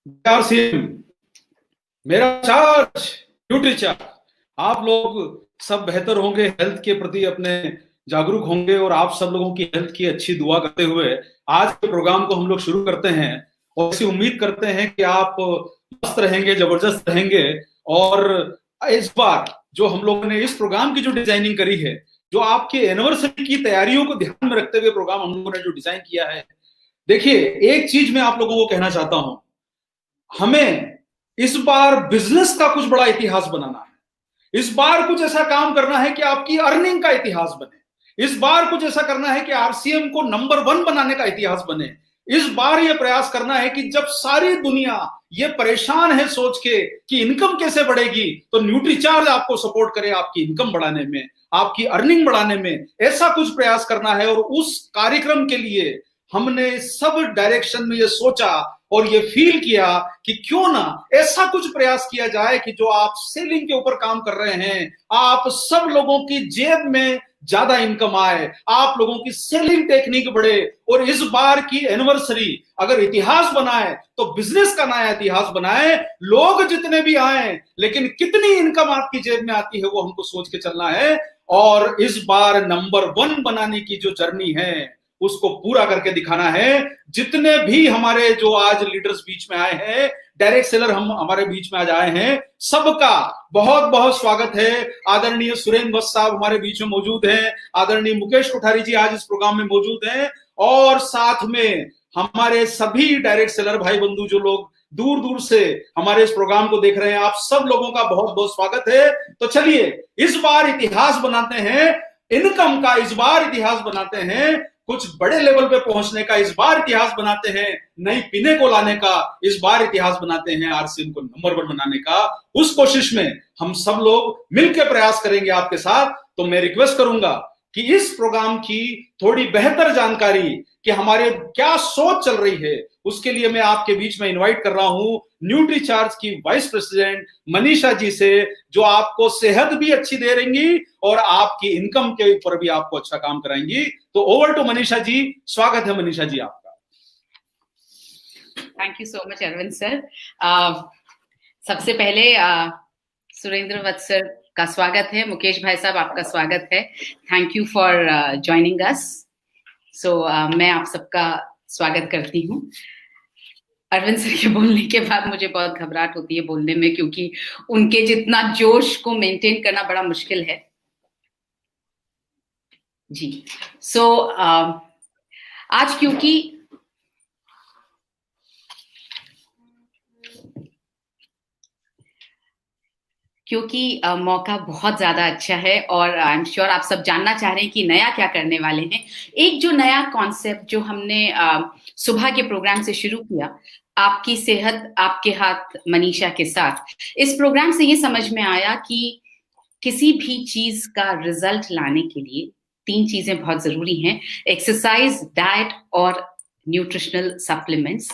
प्यार से मेरा चार्ज न्यूट्री चार्ज। आप लोग सब बेहतर होंगे, हेल्थ के प्रति अपने जागरूक होंगे और आप सब लोगों की हेल्थ की अच्छी दुआ करते हुए आज के प्रोग्राम को हम लोग शुरू करते हैं। और ऐसी उम्मीद करते हैं कि आप मस्त रहेंगे, जबरदस्त रहेंगे। और इस बार जो हम लोगों ने इस प्रोग्राम की जो डिजाइनिंग करी है, जो आपके एनिवर्सरी की तैयारियों को ध्यान में रखते हुए प्रोग्राम हम लोगों ने जो डिजाइन किया है, देखिए एक चीज मैं आप लोगों को कहना चाहता हूं। हमें इस बार बिजनेस का कुछ बड़ा इतिहास बनाना है। इस बार कुछ ऐसा काम करना है कि आपकी अर्निंग का इतिहास बने। इस बार कुछ ऐसा करना है कि आरसीएम को नंबर 1 बनाने का इतिहास बने। इस बार यह प्रयास करना है कि जब सारी दुनिया ये परेशान है सोच के कि इनकम कैसे बढ़ेगी, तो न्यूट्रीचार्ज आपको सपोर्ट करे आपकी इनकम बढ़ाने में, आपकी अर्निंग बढ़ाने में। ऐसा कुछ प्रयास करना है और उस कार्यक्रम के लिए हमने सब डायरेक्शन में ये सोचा और ये फील किया कि क्यों ना ऐसा कुछ प्रयास किया जाए कि जो आप सेलिंग के ऊपर काम कर रहे हैं, आप सब लोगों की जेब में ज्यादा इनकम आए, आप लोगों की सेलिंग टेक्निक बढ़े। और इस बार की एनिवर्सरी अगर इतिहास बनाए तो बिजनेस का नया इतिहास बनाए। लोग जितने भी आए, लेकिन कितनी इनकम आपकी जेब में आती है वो हमको सोच के चलना है। और इस बार नंबर 1 बनाने की जो जर्नी है उसको पूरा करके दिखाना है। जितने भी हमारे जो आज लीडर्स बीच में आए हैं, डायरेक्ट सेलर हम हमारे बीच में आज आए हैं, सबका बहुत बहुत स्वागत है। आदरणीय सुरेंद्र वत्स साहब हमारे बीच में मौजूद हैं, आदरणीय मुकेश कोठारी जी आज इस प्रोग्राम में मौजूद हैं, और साथ में हमारे सभी डायरेक्ट सेलर भाई बंधु जो लोग दूर दूर से हमारे इस प्रोग्राम को देख रहे हैं, आप सब लोगों का बहुत बहुत स्वागत है। तो चलिए इस बार इतिहास बनाते हैं, इनकम का इस बार इतिहास बनाते हैं, कुछ बड़े लेवल पे पहुंचने का इस बार इतिहास बनाते हैं, नई पीने को लाने का इस बार इतिहास बनाते हैं, आरसीएम को नंबर 1 बनाने का। उस कोशिश में हम सब लोग मिलकर प्रयास करेंगे आपके साथ। तो मैं रिक्वेस्ट करूंगा कि इस प्रोग्राम की थोड़ी बेहतर जानकारी कि हमारे क्या सोच चल रही है, उसके लिए मैं आपके बीच में इनवाइट कर रहा हूं न्यूट्री चार्ज की वाइस प्रेसिडेंट मनीषा जी से, जो आपको सेहत भी अच्छी दे रहेंगी और आपकी इनकम के ऊपर भी आपको अच्छा काम कराएंगी। तो ओवर टू मनीषा जी। स्वागत है मनीषा जी आपका। Thank you so much Arvind sir. सबसे पहले सुरेंद्र वत्स सर का स्वागत है, मुकेश भाई साहब आपका स्वागत है। Thank you for joining us. So मैं आप सबका स्वागत करती हूँ। अरविंद सर के बोलने के बाद मुझे बहुत घबराहट होती है बोलने में, क्योंकि उनके जितना जोश को मेंटेन करना बड़ा मुश्किल है जी। सो आज क्योंकि मौका बहुत ज्यादा अच्छा है और आई एम श्योर आप सब जानना चाह रहे हैं कि नया क्या करने वाले हैं। एक जो नया कॉन्सेप्ट जो हमने सुबह के प्रोग्राम से शुरू किया, आपकी सेहत आपके हाथ मनीषा के साथ, इस प्रोग्राम से ये समझ में आया कि किसी भी चीज का रिजल्ट लाने के लिए 3 चीजें बहुत जरूरी हैं: एक्सरसाइज, डाइट और न्यूट्रिशनल सप्लीमेंट्स।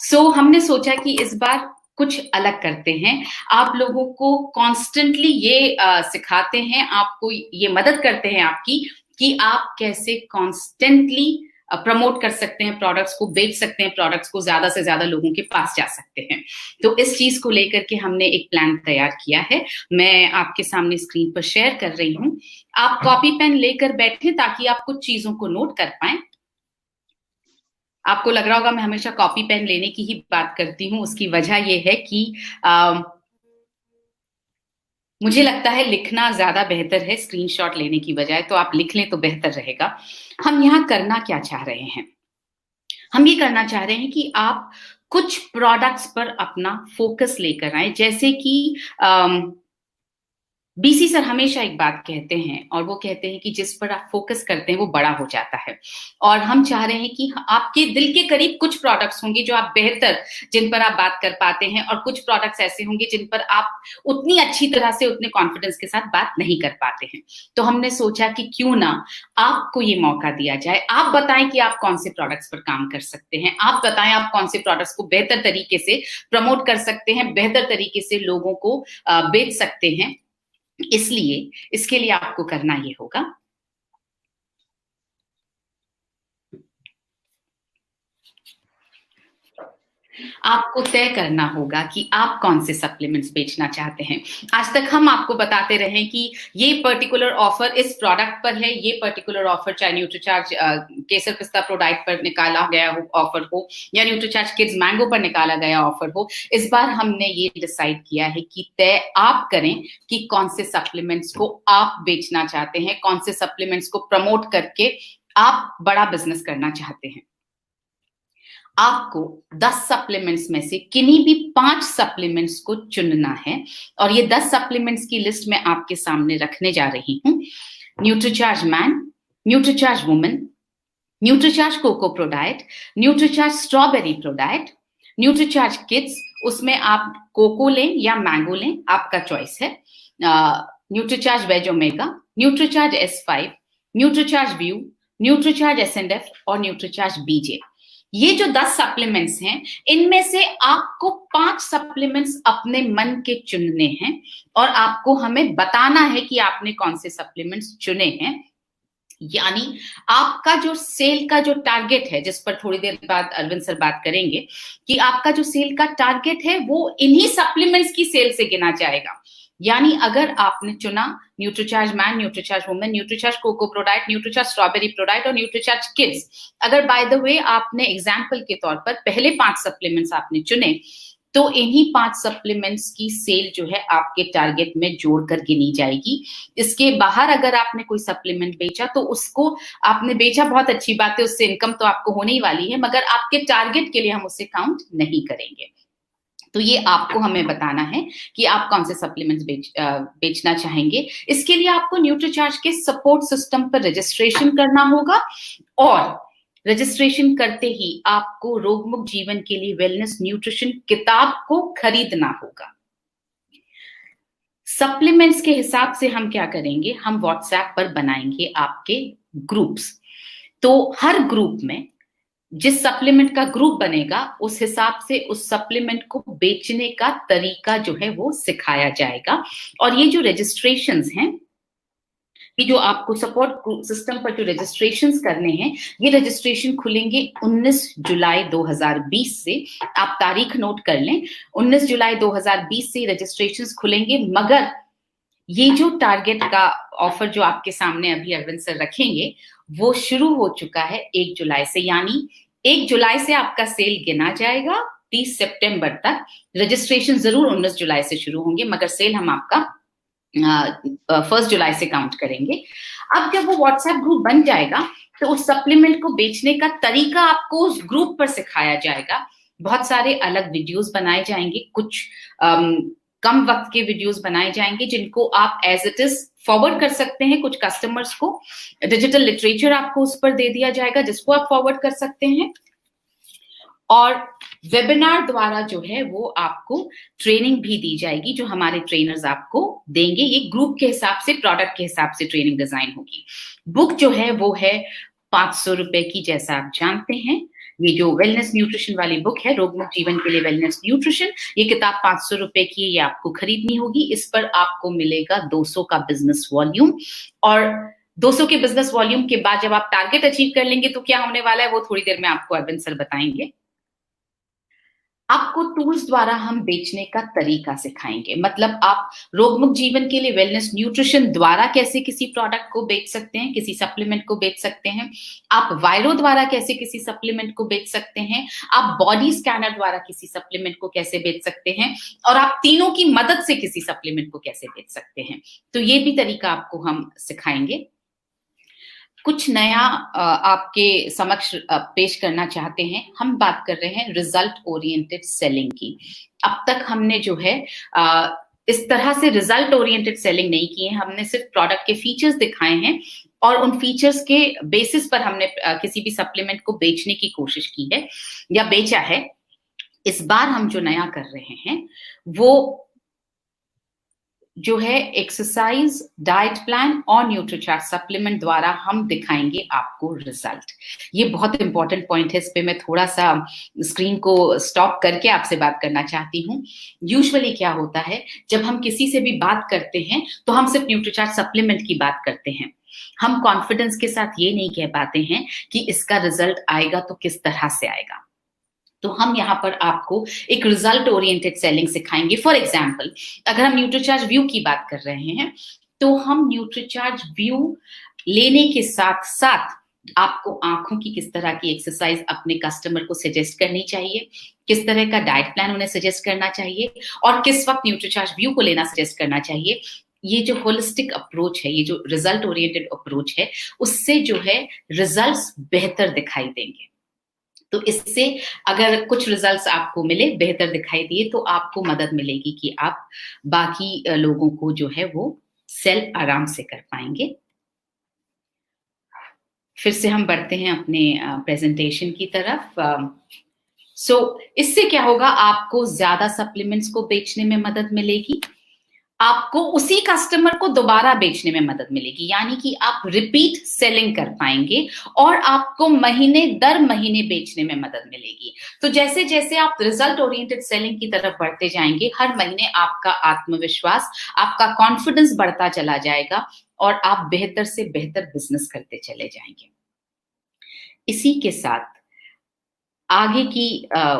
सो हमने सोचा कि इस बार कुछ अलग करते हैं। आप लोगों को कॉन्स्टेंटली ये सिखाते हैं, आपको ये मदद करते हैं आपकी कि आप कैसे कॉन्स्टेंटली प्रमोट कर सकते हैं प्रोडक्ट्स को, बेच सकते हैं प्रोडक्ट्स को, ज्यादा से ज्यादा लोगों के पास जा सकते हैं। तो इस चीज को लेकर के हमने एक प्लान तैयार किया है, मैं आपके सामने स्क्रीन पर शेयर कर रही हूं। आप कॉपी पेन लेकर बैठे ताकि आप कुछ चीजों को नोट कर पाए। आपको लग रहा होगा मैं हमेशा कॉपी पेन लेने की ही बात करती हूँ, उसकी वजह यह है कि मुझे लगता है लिखना ज्यादा बेहतर है स्क्रीनशॉट लेने की बजाय, तो आप लिख लें तो बेहतर रहेगा। हम यहाँ करना क्या चाह रहे हैं? हम ये करना चाह रहे हैं कि आप कुछ प्रोडक्ट्स पर अपना फोकस लेकर आए। जैसे कि बीसी सर हमेशा एक बात कहते हैं, और वो कहते हैं कि जिस पर आप फोकस करते हैं वो बड़ा हो जाता है। और हम चाह रहे हैं कि आपके दिल के करीब कुछ प्रोडक्ट्स होंगे जो आप बेहतर, जिन पर आप बात कर पाते हैं, और कुछ प्रोडक्ट्स ऐसे होंगे जिन पर आप उतनी अच्छी तरह से, उतने कॉन्फिडेंस के साथ बात नहीं कर पाते हैं। तो हमने सोचा कि क्यों ना आपको ये मौका दिया जाए। आप बताएं कि आप कौन से प्रोडक्ट्स पर काम कर सकते हैं, आप बताएं आप कौन से प्रोडक्ट्स को बेहतर तरीके से प्रमोट कर सकते हैं, बेहतर तरीके से लोगों को बेच सकते हैं। इसलिए इसके लिए आपको करना ये होगा, आपको तय करना होगा कि आप कौन से सप्लीमेंट्स बेचना चाहते हैं। आज तक हम आपको बताते रहे कि ये पर्टिकुलर ऑफर इस प्रोडक्ट पर है, ये पर्टिकुलर ऑफर चाहे न्यूट्रीचार्ज केसर पिस्ता प्रोडाइट पर निकाला गया हो ऑफर हो या न्यूट्रीचार्ज किड्स मैंगो पर निकाला गया ऑफर हो। इस बार हमने ये डिसाइड किया है कि तय आप करें कि कौन से सप्लीमेंट्स को आप बेचना चाहते हैं, कौन से सप्लीमेंट्स को प्रमोट करके आप बड़ा बिजनेस करना चाहते हैं। आपको 10 सप्लीमेंट्स में से किन्हीं भी 5 सप्लीमेंट्स को चुनना है और ये 10 सप्लीमेंट्स की लिस्ट मैं आपके सामने रखने जा रही हूं। Nutricharge man, Nutricharge women, Nutricharge cocoa prodiet, Nutricharge strawberry prodiet, Nutricharge kids, उसमें आप कोको लें या मैंगो लें, आपका चॉइस है, Nutricharge veg omega, Nutricharge S5, Nutricharge view, Nutricharge SNF और न्यूट्रीचार्ज BJ। ये जो 10 सप्लीमेंट्स हैं, इनमें से आपको 5 सप्लीमेंट्स अपने मन के चुनने हैं और आपको हमें बताना है कि आपने कौन से सप्लीमेंट्स चुने हैं। यानी आपका जो सेल का जो टारगेट है, जिस पर थोड़ी देर बाद अरविंद सर बात करेंगे, कि आपका जो सेल का टारगेट है वो इन्हीं सप्लीमेंट्स की सेल से गिना जाएगा। यानी अगर आपने चुना Nutricharge man, Nutricharge women, Nutricharge cocoa prodiet, Nutricharge strawberry prodiet और न्यूट्रीचार्ज किड्स, अगर बाय द वे आपने एग्जाम्पल के तौर पर पहले 5 सप्लीमेंट्स आपने चुने, तो इन्हीं 5 सप्लीमेंट्स की सेल जो है आपके टारगेट में जोड़कर गिनी जाएगी। इसके बाहर अगर आपने कोई सप्लीमेंट बेचा तो उसको आपने बेचा, बहुत अच्छी बात है, उससे इनकम तो आपको होने ही वाली है, मगर आपके टारगेट के लिए हम उसे काउंट नहीं करेंगे। तो ये आपको हमें बताना है कि आप कौन से सप्लीमेंट्स बेचना चाहेंगे। इसके लिए आपको न्यूट्रीचार्ज के सपोर्ट सिस्टम पर रजिस्ट्रेशन करना होगा और रजिस्ट्रेशन करते ही आपको रोगमुक्त जीवन के लिए वेलनेस न्यूट्रिशन किताब को खरीदना होगा। सप्लीमेंट्स के हिसाब से हम क्या करेंगे, हम व्हाट्सएप पर बनाएंगे आपके ग्रुप्स। तो हर ग्रुप में जिस सप्लीमेंट का ग्रुप बनेगा उस हिसाब से उस सप्लीमेंट को बेचने का तरीका जो है वो सिखाया जाएगा। और ये जो रजिस्ट्रेशंस हैं, ये जो आपको सपोर्ट सिस्टम पर जो रजिस्ट्रेशंस करने हैं, ये रजिस्ट्रेशन खुलेंगे 19 जुलाई 2020 से। आप तारीख नोट कर लें, 19 जुलाई 2020 से रजिस्ट्रेशंस खुलेंगे। मगर ये जो टारगेट का ऑफर जो आपके सामने अभी अरविंद सर रखेंगे, वो शुरू हो चुका है 1 जुलाई से। यानी 1 जुलाई से आपका सेल गिना जाएगा 30 सितंबर तक। रजिस्ट्रेशन जरूर 19 जुलाई से शुरू होंगे, मगर सेल हम आपका 1 जुलाई से काउंट करेंगे। अब जब वो व्हाट्सएप ग्रुप बन जाएगा तो उस सप्लीमेंट को बेचने का तरीका आपको उस ग्रुप पर सिखाया जाएगा। बहुत सारे अलग वीडियोस बनाए जाएंगे, कुछ कम वक्त के वीडियोस बनाए जाएंगे जिनको आप एज इट इज फॉरवर्ड कर सकते हैं कुछ कस्टमर्स को। डिजिटल लिटरेचर आपको उस पर दे दिया जाएगा जिसको आप फॉरवर्ड कर सकते हैं। और वेबिनार द्वारा जो है वो आपको ट्रेनिंग भी दी जाएगी, जो हमारे ट्रेनर्स आपको देंगे। ये ग्रुप के हिसाब से, प्रोडक्ट के हिसाब से ट्रेनिंग डिजाइन होगी। बुक जो है वो है 500 रुपए की, जैसा आप जानते हैं। ये जो वेलनेस न्यूट्रिशन वाली बुक है, रोगमुक्त जीवन के लिए वेलनेस न्यूट्रिशन, ये किताब 500 रुपए की है, ये आपको खरीदनी होगी। इस पर आपको मिलेगा 200 का बिजनेस वॉल्यूम। और 200 के बिजनेस वॉल्यूम के बाद जब आप टारगेट अचीव कर लेंगे तो क्या होने वाला है वो थोड़ी देर में आपको अरविंद सर बताएंगे। आपको टूल्स द्वारा हम बेचने का तरीका सिखाएंगे। मतलब आप रोगमुक्त जीवन के लिए वेलनेस न्यूट्रिशन द्वारा कैसे किसी प्रोडक्ट को बेच सकते हैं, किसी सप्लीमेंट को बेच सकते हैं। आप वायरो द्वारा कैसे किसी सप्लीमेंट को बेच सकते हैं। आप बॉडी स्कैनर द्वारा किसी सप्लीमेंट को कैसे बेच सकते हैं। और आप तीनों की मदद से किसी सप्लीमेंट को कैसे बेच सकते हैं। तो ये भी तरीका आपको हम सिखाएंगे। कुछ नया आपके समक्ष पेश करना चाहते हैं। हम बात कर रहे हैं रिजल्ट ओरिएंटेड सेलिंग की। अब तक हमने जो है इस तरह से रिजल्ट ओरिएंटेड सेलिंग नहीं की है। हमने सिर्फ प्रोडक्ट के फीचर्स दिखाए हैं और उन फीचर्स के बेसिस पर हमने किसी भी सप्लीमेंट को बेचने की कोशिश की है या बेचा है। इस बार हम जो नया कर रहे हैं वो जो है एक्सरसाइज, डाइट प्लान और न्यूट्रीचार्ज सप्लीमेंट द्वारा हम दिखाएंगे आपको रिजल्ट। ये बहुत इंपॉर्टेंट पॉइंट है, इस पे मैं थोड़ा सा स्क्रीन को स्टॉप करके आपसे बात करना चाहती हूँ। यूजुअली क्या होता है, जब हम किसी से भी बात करते हैं तो हम सिर्फ न्यूट्रीचार्ज सप्लीमेंट की बात करते हैं। हम कॉन्फिडेंस के साथ ये नहीं कह पाते हैं कि इसका रिजल्ट आएगा तो किस तरह से आएगा। तो हम यहाँ पर आपको एक रिजल्ट ओरिएंटेड सेलिंग सिखाएंगे। फॉर एग्जाम्पल, अगर हम न्यूट्रीचार्ज व्यू की बात कर रहे हैं, तो हम न्यूट्रीचार्ज व्यू लेने के साथ साथ आपको आंखों की किस तरह की एक्सरसाइज अपने कस्टमर को सजेस्ट करनी चाहिए, किस तरह का डाइट प्लान उन्हें सजेस्ट करना चाहिए, और किस वक्त न्यूट्रीचार्ज व्यू को लेना सजेस्ट करना चाहिए। ये जो होलिस्टिक अप्रोच है, ये जो रिजल्ट ओरिएंटेड अप्रोच है, उससे जो है रिजल्ट्स बेहतर दिखाई देंगे। तो इससे अगर कुछ रिजल्ट्स आपको मिले, बेहतर दिखाई दिए, तो आपको मदद मिलेगी कि आप बाकी लोगों को जो है वो सेल आराम से कर पाएंगे। फिर से हम बढ़ते हैं अपने प्रेजेंटेशन की तरफ। इससे क्या होगा, आपको ज्यादा सप्लीमेंट्स को बेचने में मदद मिलेगी, आपको उसी कस्टमर को दोबारा बेचने में मदद मिलेगी, यानी कि आप रिपीट सेलिंग कर पाएंगे, और आपको महीने दर महीने बेचने में मदद मिलेगी। तो जैसे जैसे आप रिजल्ट ओरिएंटेड सेलिंग की तरफ बढ़ते जाएंगे, हर महीने आपका आत्मविश्वास, आपका कॉन्फिडेंस बढ़ता चला जाएगा, और आप बेहतर से बेहतर बिजनेस करते चले जाएंगे। इसी के साथ आगे की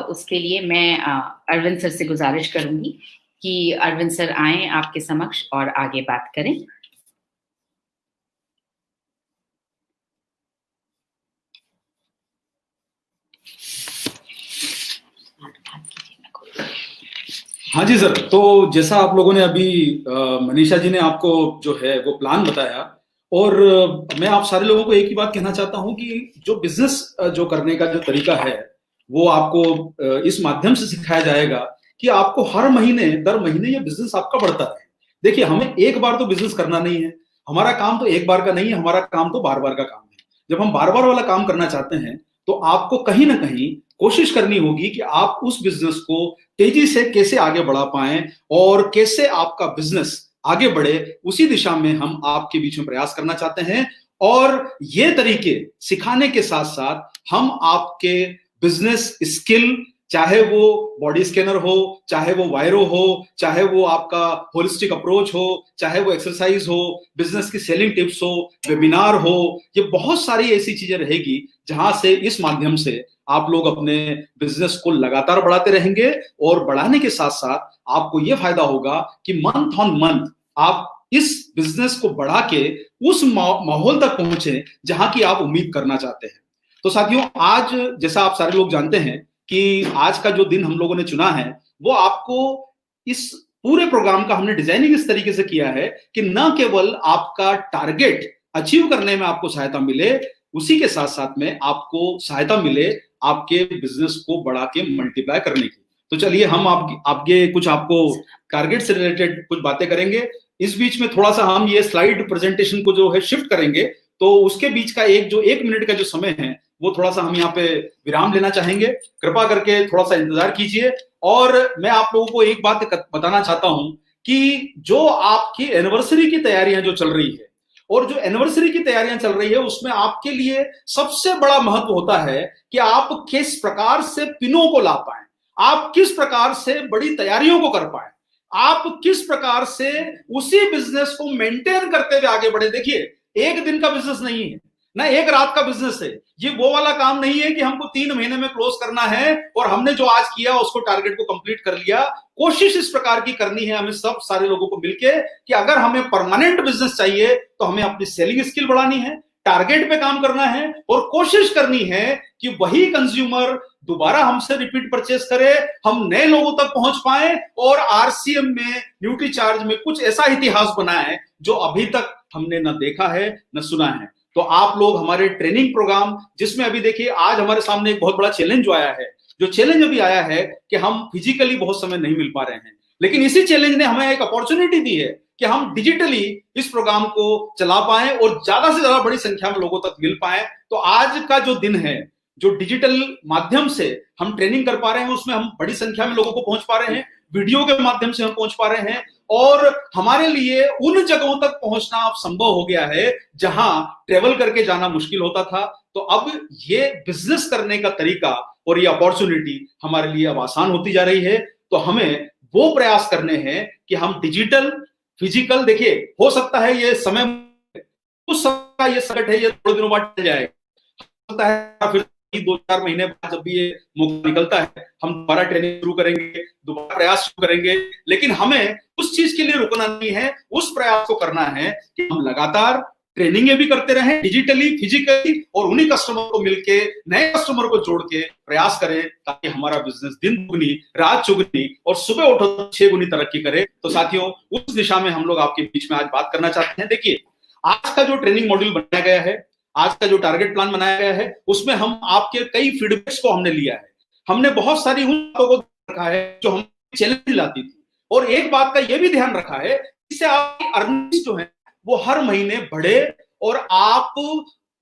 उसके लिए मैं अरविंद सर से गुजारिश करूंगी कि अरविंद सर आए आपके समक्ष और आगे बात करें। हाँ जी सर, तो जैसा आप लोगों ने अभी मनीषा जी ने आपको जो है वो प्लान बताया, और मैं आप सारे लोगों को एक ही बात कहना चाहता हूं कि जो बिजनेस जो करने का जो तरीका है वो आपको इस माध्यम से सिखाया जाएगा कि आपको हर महीने दर महीने ये बिजनेस आपका बढ़ता है। देखिए, हमें एक बार तो बिजनेस करना नहीं है, हमारा काम तो एक बार का नहीं है, हमारा काम तो बार बार का काम है। जब हम बार बार वाला काम करना चाहते हैं तो आपको कहीं ना कहीं कोशिश करनी होगी कि आप उस बिजनेस को तेजी से कैसे आगे बढ़ा पाएं, और कैसे आपका बिजनेस आगे बढ़े, उसी दिशा में हम आपके बीच में प्रयास करना चाहते हैं। और ये तरीके सिखाने के साथ साथ हम आपके बिजनेस स्किल, चाहे वो बॉडी स्कैनर हो, चाहे वो वायरो हो, चाहे वो आपका होलिस्टिक अप्रोच हो, चाहे वो एक्सरसाइज हो, बिजनेस की सेलिंग टिप्स हो, वेबिनार हो, ये बहुत सारी ऐसी चीजें रहेगी जहां से इस माध्यम से आप लोग अपने बिजनेस को लगातार बढ़ाते रहेंगे, और बढ़ाने के साथ साथ आपको यह फायदा होगा कि मंथ ऑन मंथ आप इस बिजनेस को बढ़ा के उस माहौल तक पहुंचे जहां की आप उम्मीद करना चाहते हैं। तो साथियों, आज जैसा आप सारे लोग जानते हैं कि आज का जो दिन हम लोगों ने चुना है, वो आपको इस पूरे प्रोग्राम का हमने डिजाइनिंग इस तरीके से किया है कि न केवल आपका टारगेट अचीव करने में आपको सहायता मिले, उसी के साथ साथ में आपको सहायता मिले आपके बिजनेस को बढ़ा के मल्टीप्लाई करने की। तो चलिए हम आपके कुछ आपको टारगेट से रिलेटेड कुछ बातें करेंगे। इस बीच में थोड़ा सा हम ये स्लाइड प्रेजेंटेशन को जो है शिफ्ट करेंगे, तो उसके बीच का जो 1 मिनट का जो समय है वो थोड़ा सा हम यहाँ पे विराम लेना चाहेंगे। कृपा करके थोड़ा सा इंतजार कीजिए। और मैं आप लोगों को एक बात बताना चाहता हूं कि जो आपकी एनिवर्सरी की तैयारियां जो चल रही है, और जो एनिवर्सरी की तैयारियां चल रही है, उसमें आपके लिए सबसे बड़ा महत्व होता है कि आप किस प्रकार से पिनों को ला पाए, आप किस प्रकार से बड़ी तैयारियों को कर पाए, आप किस प्रकार से उसी बिजनेस को मेंटेन करते हुए आगे बढ़े। देखिए, एक दिन का बिजनेस नहीं है ना, एक रात का बिजनेस है। ये वो वाला काम नहीं है कि हमको 3 महीने में क्लोज करना है और हमने जो आज किया उसको टारगेट को कंप्लीट कर लिया। कोशिश इस प्रकार की करनी है हमें सब सारे लोगों को मिलके कि अगर हमें परमानेंट बिजनेस चाहिए तो हमें अपनी सेलिंग स्किल बढ़ानी है, टारगेट पे काम करना है, और कोशिश करनी है कि वही कंज्यूमर दोबारा हमसे रिपीट परचेस करे, हम नए लोगों तक पहुंच पाए, और आरसीएम में, न्यूट्रीचार्ज में कुछ ऐसा इतिहास बना है जो अभी तक हमने न देखा है न सुना है। तो आप लोग हमारे ट्रेनिंग प्रोग्राम, जिसमें अभी देखिए आज हमारे सामने एक बहुत बड़ा चैलेंज जो आया है, जो चैलेंज अभी आया है कि हम फिजिकली बहुत समय नहीं मिल पा रहे हैं, लेकिन इसी चैलेंज ने हमें एक अपॉर्चुनिटी दी है कि हम डिजिटली इस प्रोग्राम को चला पाए और ज्यादा से ज्यादा बड़ी संख्या में लोगों तक मिल पाए। तो आज का जो दिन है, जो डिजिटल माध्यम से हम ट्रेनिंग कर पा रहे हैं, उसमें हम बड़ी संख्या में लोगों को पहुंच पा रहे हैं, वीडियो के माध्यम से हम पहुंच पा रहे हैं, और हमारे लिए उन जगहों तक पहुंचना अब संभव हो गया है जहां ट्रेवल करके जाना मुश्किल होता था। तो अब ये बिजनेस करने का तरीका और ये अपॉर्चुनिटी हमारे लिए अब आसान होती जा रही है। तो हमें वो प्रयास करने हैं कि हम डिजिटल, फिजिकल, देखिए हो सकता है ये समय, उस समय ये संकट है, ये थोड़े दिनों बाद टल जाएगा, हो सकता है फिर 2-4 महीने बाद जब भी ये मौका निकलता है, हम दोबारा ट्रेनिंग शुरू करेंगे, दोबारा प्रयास शुरू करेंगे। लेकिन हमें उस चीज के लिए रुकना नहीं है, उस प्रयास को करना है कि हम लगातार ट्रेनिंगें भी करते रहें, डिजिटली, फिजिकली, और उन्हीं कस्टमर को मिलके, नए कस्टमर को जोड़ के प्रयास करें, ताकि हमारा बिजनेस दिन दुगनी रात चौगुनी और सुबह उठो 6 गुनी तरक्की करे। तो साथियों, उस दिशा में हम लोग आपके बीच में आज बात करना चाहते हैं। देखिए, आज का जो ट्रेनिंग मॉड्यूल बनाया गया है, आज का जो टारगेट प्लान बनाया गया है, उसमें हम आपके कई फीडबैक्स को हमने लिया है। हमने बहुत सारी उन बातों को रखा है जो हमें चैलेंज लाती थी, और एक बात का यह भी ध्यान रखा है, इससे आपकी अर्निंग्स जो है वो हर महीने बढ़े, और आप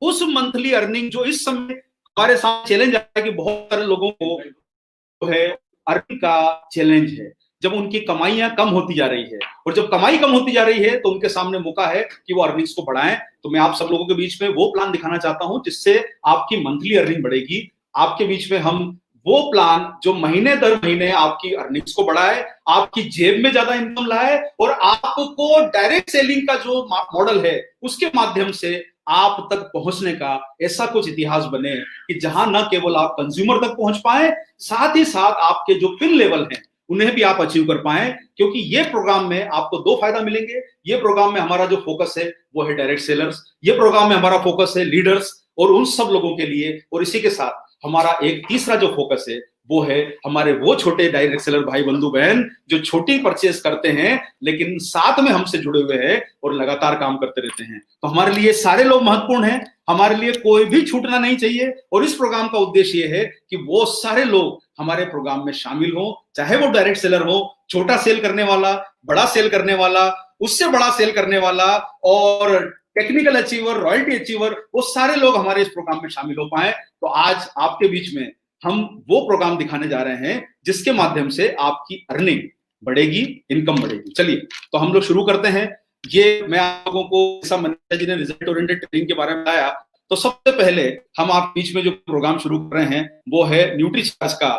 उस मंथली अर्निंग जो इस समय हमारे साथ चैलेंज आता है कि बहुत सारे लोगों को जो है अर्निंग का चैलेंज है, जब उनकी कमाइयां कम होती जा रही है, और जब कमाई कम होती जा रही है तो उनके सामने मौका है कि वो अर्निंग्स को बढ़ाएं। तो मैं आप सब लोगों के बीच में वो प्लान दिखाना चाहता हूं जिससे आपकी मंथली अर्निंग बढ़ेगी। आपके बीच में हम वो प्लान जो महीने दर महीने आपकी अर्निंग्स को बढ़ाए, आपकी जेब में ज्यादा इनकम लाए, और आपको डायरेक्ट सेलिंग का जो मॉडल है उसके माध्यम से आप तक पहुंचने का ऐसा कुछ इतिहास बने कि जहां न केवल आप कंज्यूमर तक पहुंच पाए, साथ ही साथ आपके जो पिन लेवल हैं उन्हें भी आप अचीव कर पाए। क्योंकि ये प्रोग्राम में आपको 2 फायदा मिलेंगे। ये प्रोग्राम में हमारा जो फोकस है वो है डायरेक्ट सेलर्स, ये प्रोग्राम में हमारा फोकस है लीडर्स और उन सब लोगों के लिए, और इसी के साथ हमारा एक तीसरा जो फोकस है वो है हमारे वो छोटे डायरेक्ट सेलर भाई बंधु बहन जो छोटी परचेस करते हैं लेकिन साथ में हमसे जुड़े हुए हैं और लगातार काम करते रहते हैं। तो हमारे लिए सारे लोग महत्वपूर्ण हैं, हमारे लिए कोई भी छूटना नहीं चाहिए, और इस प्रोग्राम का उद्देश्य ये है कि वो सारे लोग हमारे प्रोग्राम में शामिल हो, चाहे वो डायरेक्ट सेलर हो, छोटा सेल करने वाला, बड़ा सेल करने वाला, उससे बड़ा सेल करने वाला, और टेक्निकल अचीवर, रॉयल्टी अचीवर, वो सारे लोग हमारे इस प्रोग्राम में शामिल हो पाए। तो आज आपके बीच में हम वो प्रोग्राम दिखाने जा रहे हैं जिसके माध्यम से आपकी अर्निंग बढ़ेगी, इनकम बढ़ेगी। चलिए, तो हम लोग शुरू करते हैं। ये मैं आप लोगों को जैसा मनीषा जी ने रिजल्ट ओरिएंटेड ट्रेनिंग के बारे में बताया, तो सबसे पहले हम आप बीच में जो प्रोग्राम शुरू कर रहे हैं वो है न्यूट्रीचार्ज का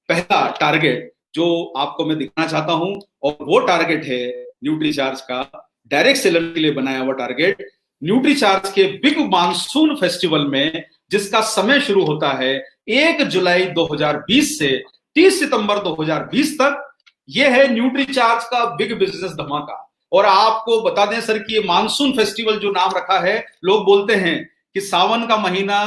पहला टारगेट जो आपको मैं दिखाना चाहता हूं, और वो टारगेट है न्यूट्रीचार्ज का डायरेक्ट सेलर के लिए बनाया हुआ टारगेट। न्यूट्रीचार्ज के बिग मानसून फेस्टिवल में, जिसका समय शुरू होता है 1 जुलाई 2020 से 30 सितंबर 2020 तक, यह है न्यूट्रीचार्ज का बिग बिजनेस धमाका। और आपको बता दें सर कि ये मानसून फेस्टिवल जो नाम रखा है, लोग बोलते हैं कि सावन का महीना,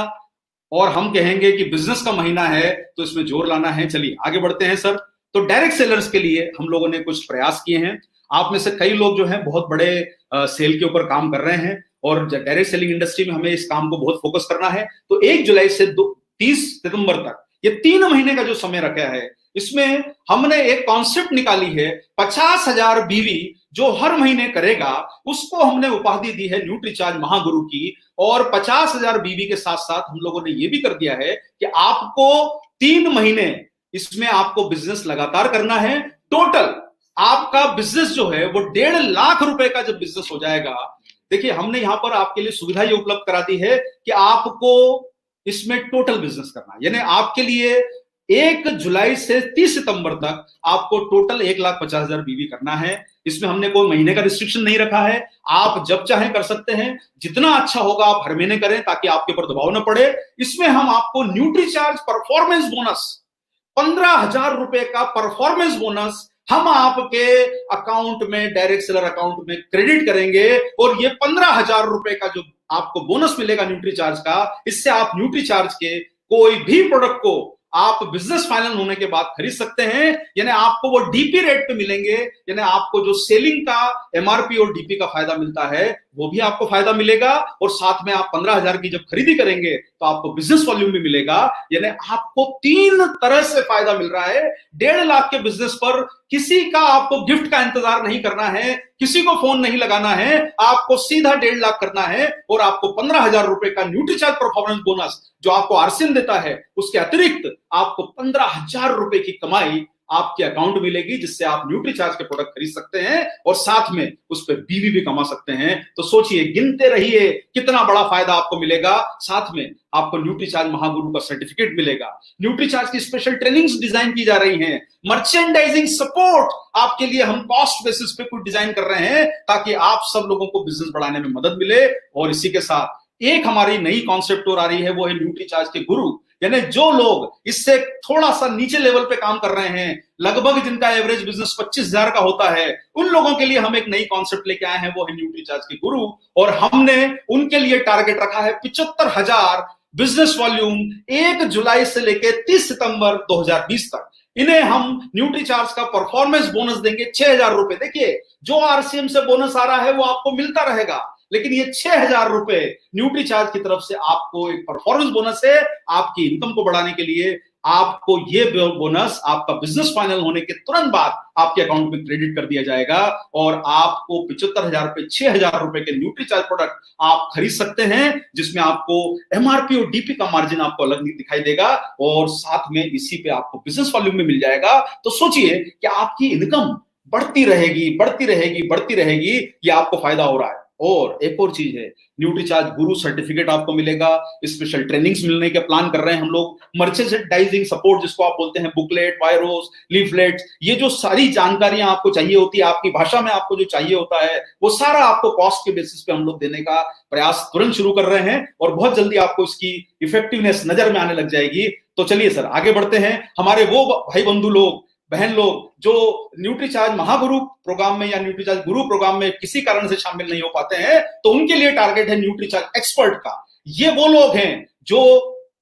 और हम कहेंगे कि बिजनेस का महीना है, तो इसमें जोर लाना है। चलिए आगे बढ़ते हैं सर। तो डायरेक्ट सेलर्स के लिए हम लोगों ने कुछ प्रयास किए हैं। आप में से कई लोग जो हैं बहुत बड़े सेल के ऊपर काम कर रहे हैं, और डायरेक्ट सेलिंग इंडस्ट्री में हमें इस काम को बहुत फोकस करना है। तो 1 जुलाई से 30 सितंबर तक ये 3 महीने का जो समय रखा है, इसमें हमने एक कॉन्सेप्ट निकाली है, 50,000 बीवी जो हर महीने करेगा उसको हमने उपाधि दी है न्यूट्रीचार्ज महागुरु की। और 50,000 बीवी के साथ साथ हम लोगों ने ये भी कर दिया है कि आपको 3 महीने इसमें आपको बिजनेस लगातार करना है। टोटल आपका बिजनेस जो है वो 1.5 लाख रुपए का जब बिजनेस हो जाएगा, देखिए हमने यहां पर आपके लिए सुविधा ये उपलब्ध करा दी है कि आपको इसमें टोटल बिजनेस करना है, यानी आपके लिए 1 जुलाई से 30 सितंबर तक आपको टोटल 1,50,000 बीवी करना है। इसमें हमने कोई महीने का रिस्ट्रिक्शन नहीं रखा है, आप जब चाहें कर सकते हैं। जितना अच्छा होगा आप हर महीने करें ताकि आपके ऊपर दबाव न पड़े। इसमें हम आपको न्यूट्रीचार्ज परफॉर्मेंस बोनस 15,000 रुपए का परफॉर्मेंस बोनस हम आपके अकाउंट में, डायरेक्ट सेलर अकाउंट में क्रेडिट करेंगे, और ये 15,000 रुपए का जो आपको बोनस मिलेगा न्यूट्रीचार्ज का, इससे आप न्यूट्रीचार्ज के कोई भी प्रोडक्ट को आप बिजनेस फाइनल होने के बाद खरीद सकते हैं। यानी आपको वो डीपी रेट पे मिलेंगे, यानी आपको जो सेलिंग का एमआरपी और डीपी का फायदा मिलता है वो भी आपको फायदा मिलेगा, और साथ में आप 15,000 की जब खरीदी करेंगे तो आपको बिजनेस वॉल्यूम भी मिलेगा। यानी आपको 3 तरह से फायदा मिल रहा है। 1.5 लाख के बिजनेस पर किसी का आपको गिफ्ट का इंतजार नहीं करना है, किसी को फोन नहीं लगाना है, आपको सीधा 1.5 लाख करना है, और आपको 15,000 रुपए का न्यूट्रीचार्ज परफॉर्मेंस बोनस जो आपको आरसीएम देता है, उसके अतिरिक्त आपको 15,000 रुपए की कमाई आपके अकाउंट मिलेगी, जिससे आप न्यूट्रीचार्ज के प्रोडक्ट खरीद सकते हैं और साथ में उस पर बीवी भी कमा सकते हैं। तो सोचिए, गिनते रहिए कितना बड़ा फायदा आपको मिलेगा। साथ में आपको न्यूट्रीचार्ज महागुरु का सर्टिफिकेट मिलेगा, न्यूट्रीचार्ज की स्पेशल ट्रेनिंग्स डिजाइन की जा रही हैं, मर्चेंडाइजिंग सपोर्ट आपके लिए हम कॉस्ट बेसिस पे कुछ डिजाइन कर रहे हैं ताकि आप सब लोगों को बिजनेस बढ़ाने में मदद मिले। और इसी के साथ एक हमारी नई कॉन्सेप्ट और आ रही है, वो है न्यूट्रीचार्ज के गुरु, यानी जो लोग इससे थोड़ा सा नीचे लेवल पे काम कर रहे हैं, लगभग जिनका एवरेज बिजनेस 25,000 का होता है, उन लोगों के लिए हम एक नई कॉन्सेप्ट लेके आए हैं, वो है न्यूट्रीचार्ज के गुरु। और हमने उनके लिए टारगेट रखा है 75,000 बिजनेस वॉल्यूम 1 जुलाई से लेकर 30 सितंबर 2020 तक। इन्हें हम न्यूट्रीचार्ज का परफॉर्मेंस बोनस देंगे 6,000 रुपए। देखिए, जो आरसीएम से बोनस आ रहा है वो आपको मिलता रहेगा, लेकिन ये 6,000 रुपए न्यूट्रीचार्ज की तरफ से आपको एक परफॉर्मेंस बोनस है। आपकी इनकम को बढ़ाने के लिए आपको ये बोनस आपका बिजनेस फाइनल होने के तुरंत बाद आपके अकाउंट में क्रेडिट कर दिया जाएगा, और आपको 75,000 रुपए 6,000 रुपए के न्यूट्रीचार्ज प्रोडक्ट आप खरीद सकते हैं, जिसमें आपको एमआरपी और डीपी का मार्जिन आपको अलग नहीं दिखाई देगा, और साथ में इसी पे आपको बिजनेस वॉल्यूम में मिल जाएगा। तो सोचिए कि आपकी इनकम बढ़ती रहेगी, बढ़ती रहेगी, बढ़ती रहेगी, ये आपको फायदा हो रहा है। और एक और चीज है, न्यूट्रीचार्ज गुरु सर्टिफिकेट आपको मिलेगा, स्पेशल ट्रेनिंग्स मिलने के प्लान कर रहे हैं हम लोग, मर्चेंडाइजिंग सपोर्ट जिसको आप बोलते हैं, बुकलेट, वायरोस, लीफलेट्स, ये जो सारी जानकारियां आपको चाहिए होती है, आपकी भाषा में आपको जो चाहिए होता है, वो सारा आपको कॉस्ट के बेसिस पे हम लोग देने का प्रयास तुरंत शुरू कर रहे हैं, और बहुत जल्दी आपको इसकी इफेक्टिवनेस नजर में आने लग जाएगी। तो चलिए सर, आगे बढ़ते हैं। हमारे वो भाई बंधु लोग, बहन लोग जो न्यूट्रीचार्ज महागुरु प्रोग्राम में या न्यूट्रीचार्ज गुरु प्रोग्राम में किसी कारण से शामिल नहीं हो पाते हैं, तो उनके लिए टारगेट है न्यूट्रीचार्ज एक्सपर्ट का। ये वो लोग हैं जो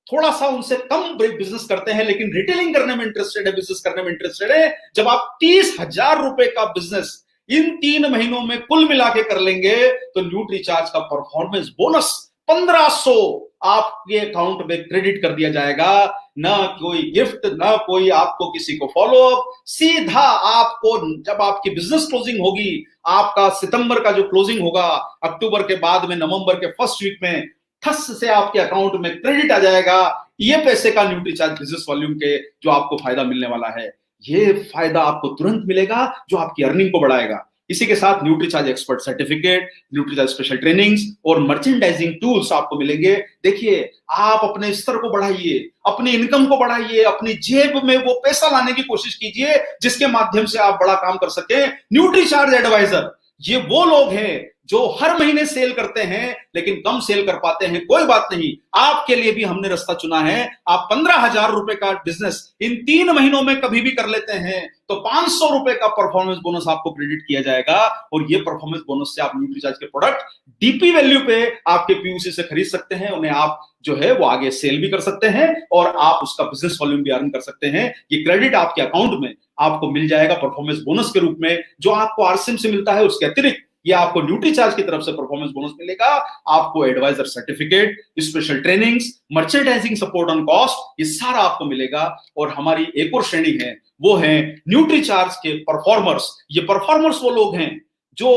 थोड़ा सा उनसे कम बिजनेस करते हैं, लेकिन रिटेलिंग करने में इंटरेस्टेड है, बिजनेस करने में इंटरेस्टेड है। जब आप 30,000 रुपए का बिजनेस इन 3 महीनों में कुल मिला के कर लेंगे, तो न्यूट्रीचार्ज का परफॉर्मेंस बोनस 1,500 आपके अकाउंट में क्रेडिट कर दिया जाएगा। ना कोई गिफ्ट, ना कोई आपको किसी को फॉलो अप, सीधा आपको जब आपकी बिजनेस क्लोजिंग होगी, आपका सितंबर का जो क्लोजिंग होगा, अक्टूबर के बाद में नवंबर के फर्स्ट वीक में ठस से आपके अकाउंट में क्रेडिट आ जाएगा। ये पैसे का न्यूट्रीचार्ज बिजनेस वॉल्यूम के जो आपको फायदा मिलने वाला है, ये फायदा आपको तुरंत मिलेगा, जो आपकी अर्निंग को बढ़ाएगा। इसी के साथ Nutricharge expert certificate, Nutricharge special trainings और मर्चेंडाइजिंग टूल्स आपको मिलेंगे। देखिए, आप अपने स्तर को बढ़ाइए, अपनी इनकम को बढ़ाइए, अपनी जेब में वो पैसा लाने की कोशिश कीजिए जिसके माध्यम से आप बड़ा काम कर सके। न्यूट्रीचार्ज एडवाइजर, ये वो लोग हैं जो हर महीने सेल करते हैं लेकिन कम सेल कर पाते हैं। कोई बात नहीं, आपके लिए भी हमने रास्ता चुना है। आप 15,000 रुपए का बिजनेस इन 3 महीनों में कभी भी कर लेते हैं तो 500 रुपए का परफॉर्मेंस बोनस आपको क्रेडिट किया जाएगा, और ये परफॉर्मेंस बोनस से आप न्यूट्रीचार्ज के प्रोडक्ट डीपी वैल्यू पे आपके पीयूसी से खरीद सकते हैं, उन्हें आप जो है वो आगे सेल भी कर सकते हैं, और आप उसका बिजनेस वॉल्यूम भी अर्न कर सकते हैं। ये क्रेडिट आपके अकाउंट में आपको मिल जाएगा परफॉर्मेंस बोनस के रूप में, जो आपको आरसीएम से मिलता है। उसके अतिरिक्त ये आपको न्यूट्रीचार्ज की तरफ से परफॉर्मेंस बोनस मिलेगा, आपको advisor certificate, special trainings, merchandising support on cost, ये सारा आपको मिलेगा। और हमारी एक और श्रेणी है, वो है न्यूट्रीचार्ज के परफॉर्मर्स। ये परफॉर्मर्स वो लोग हैं जो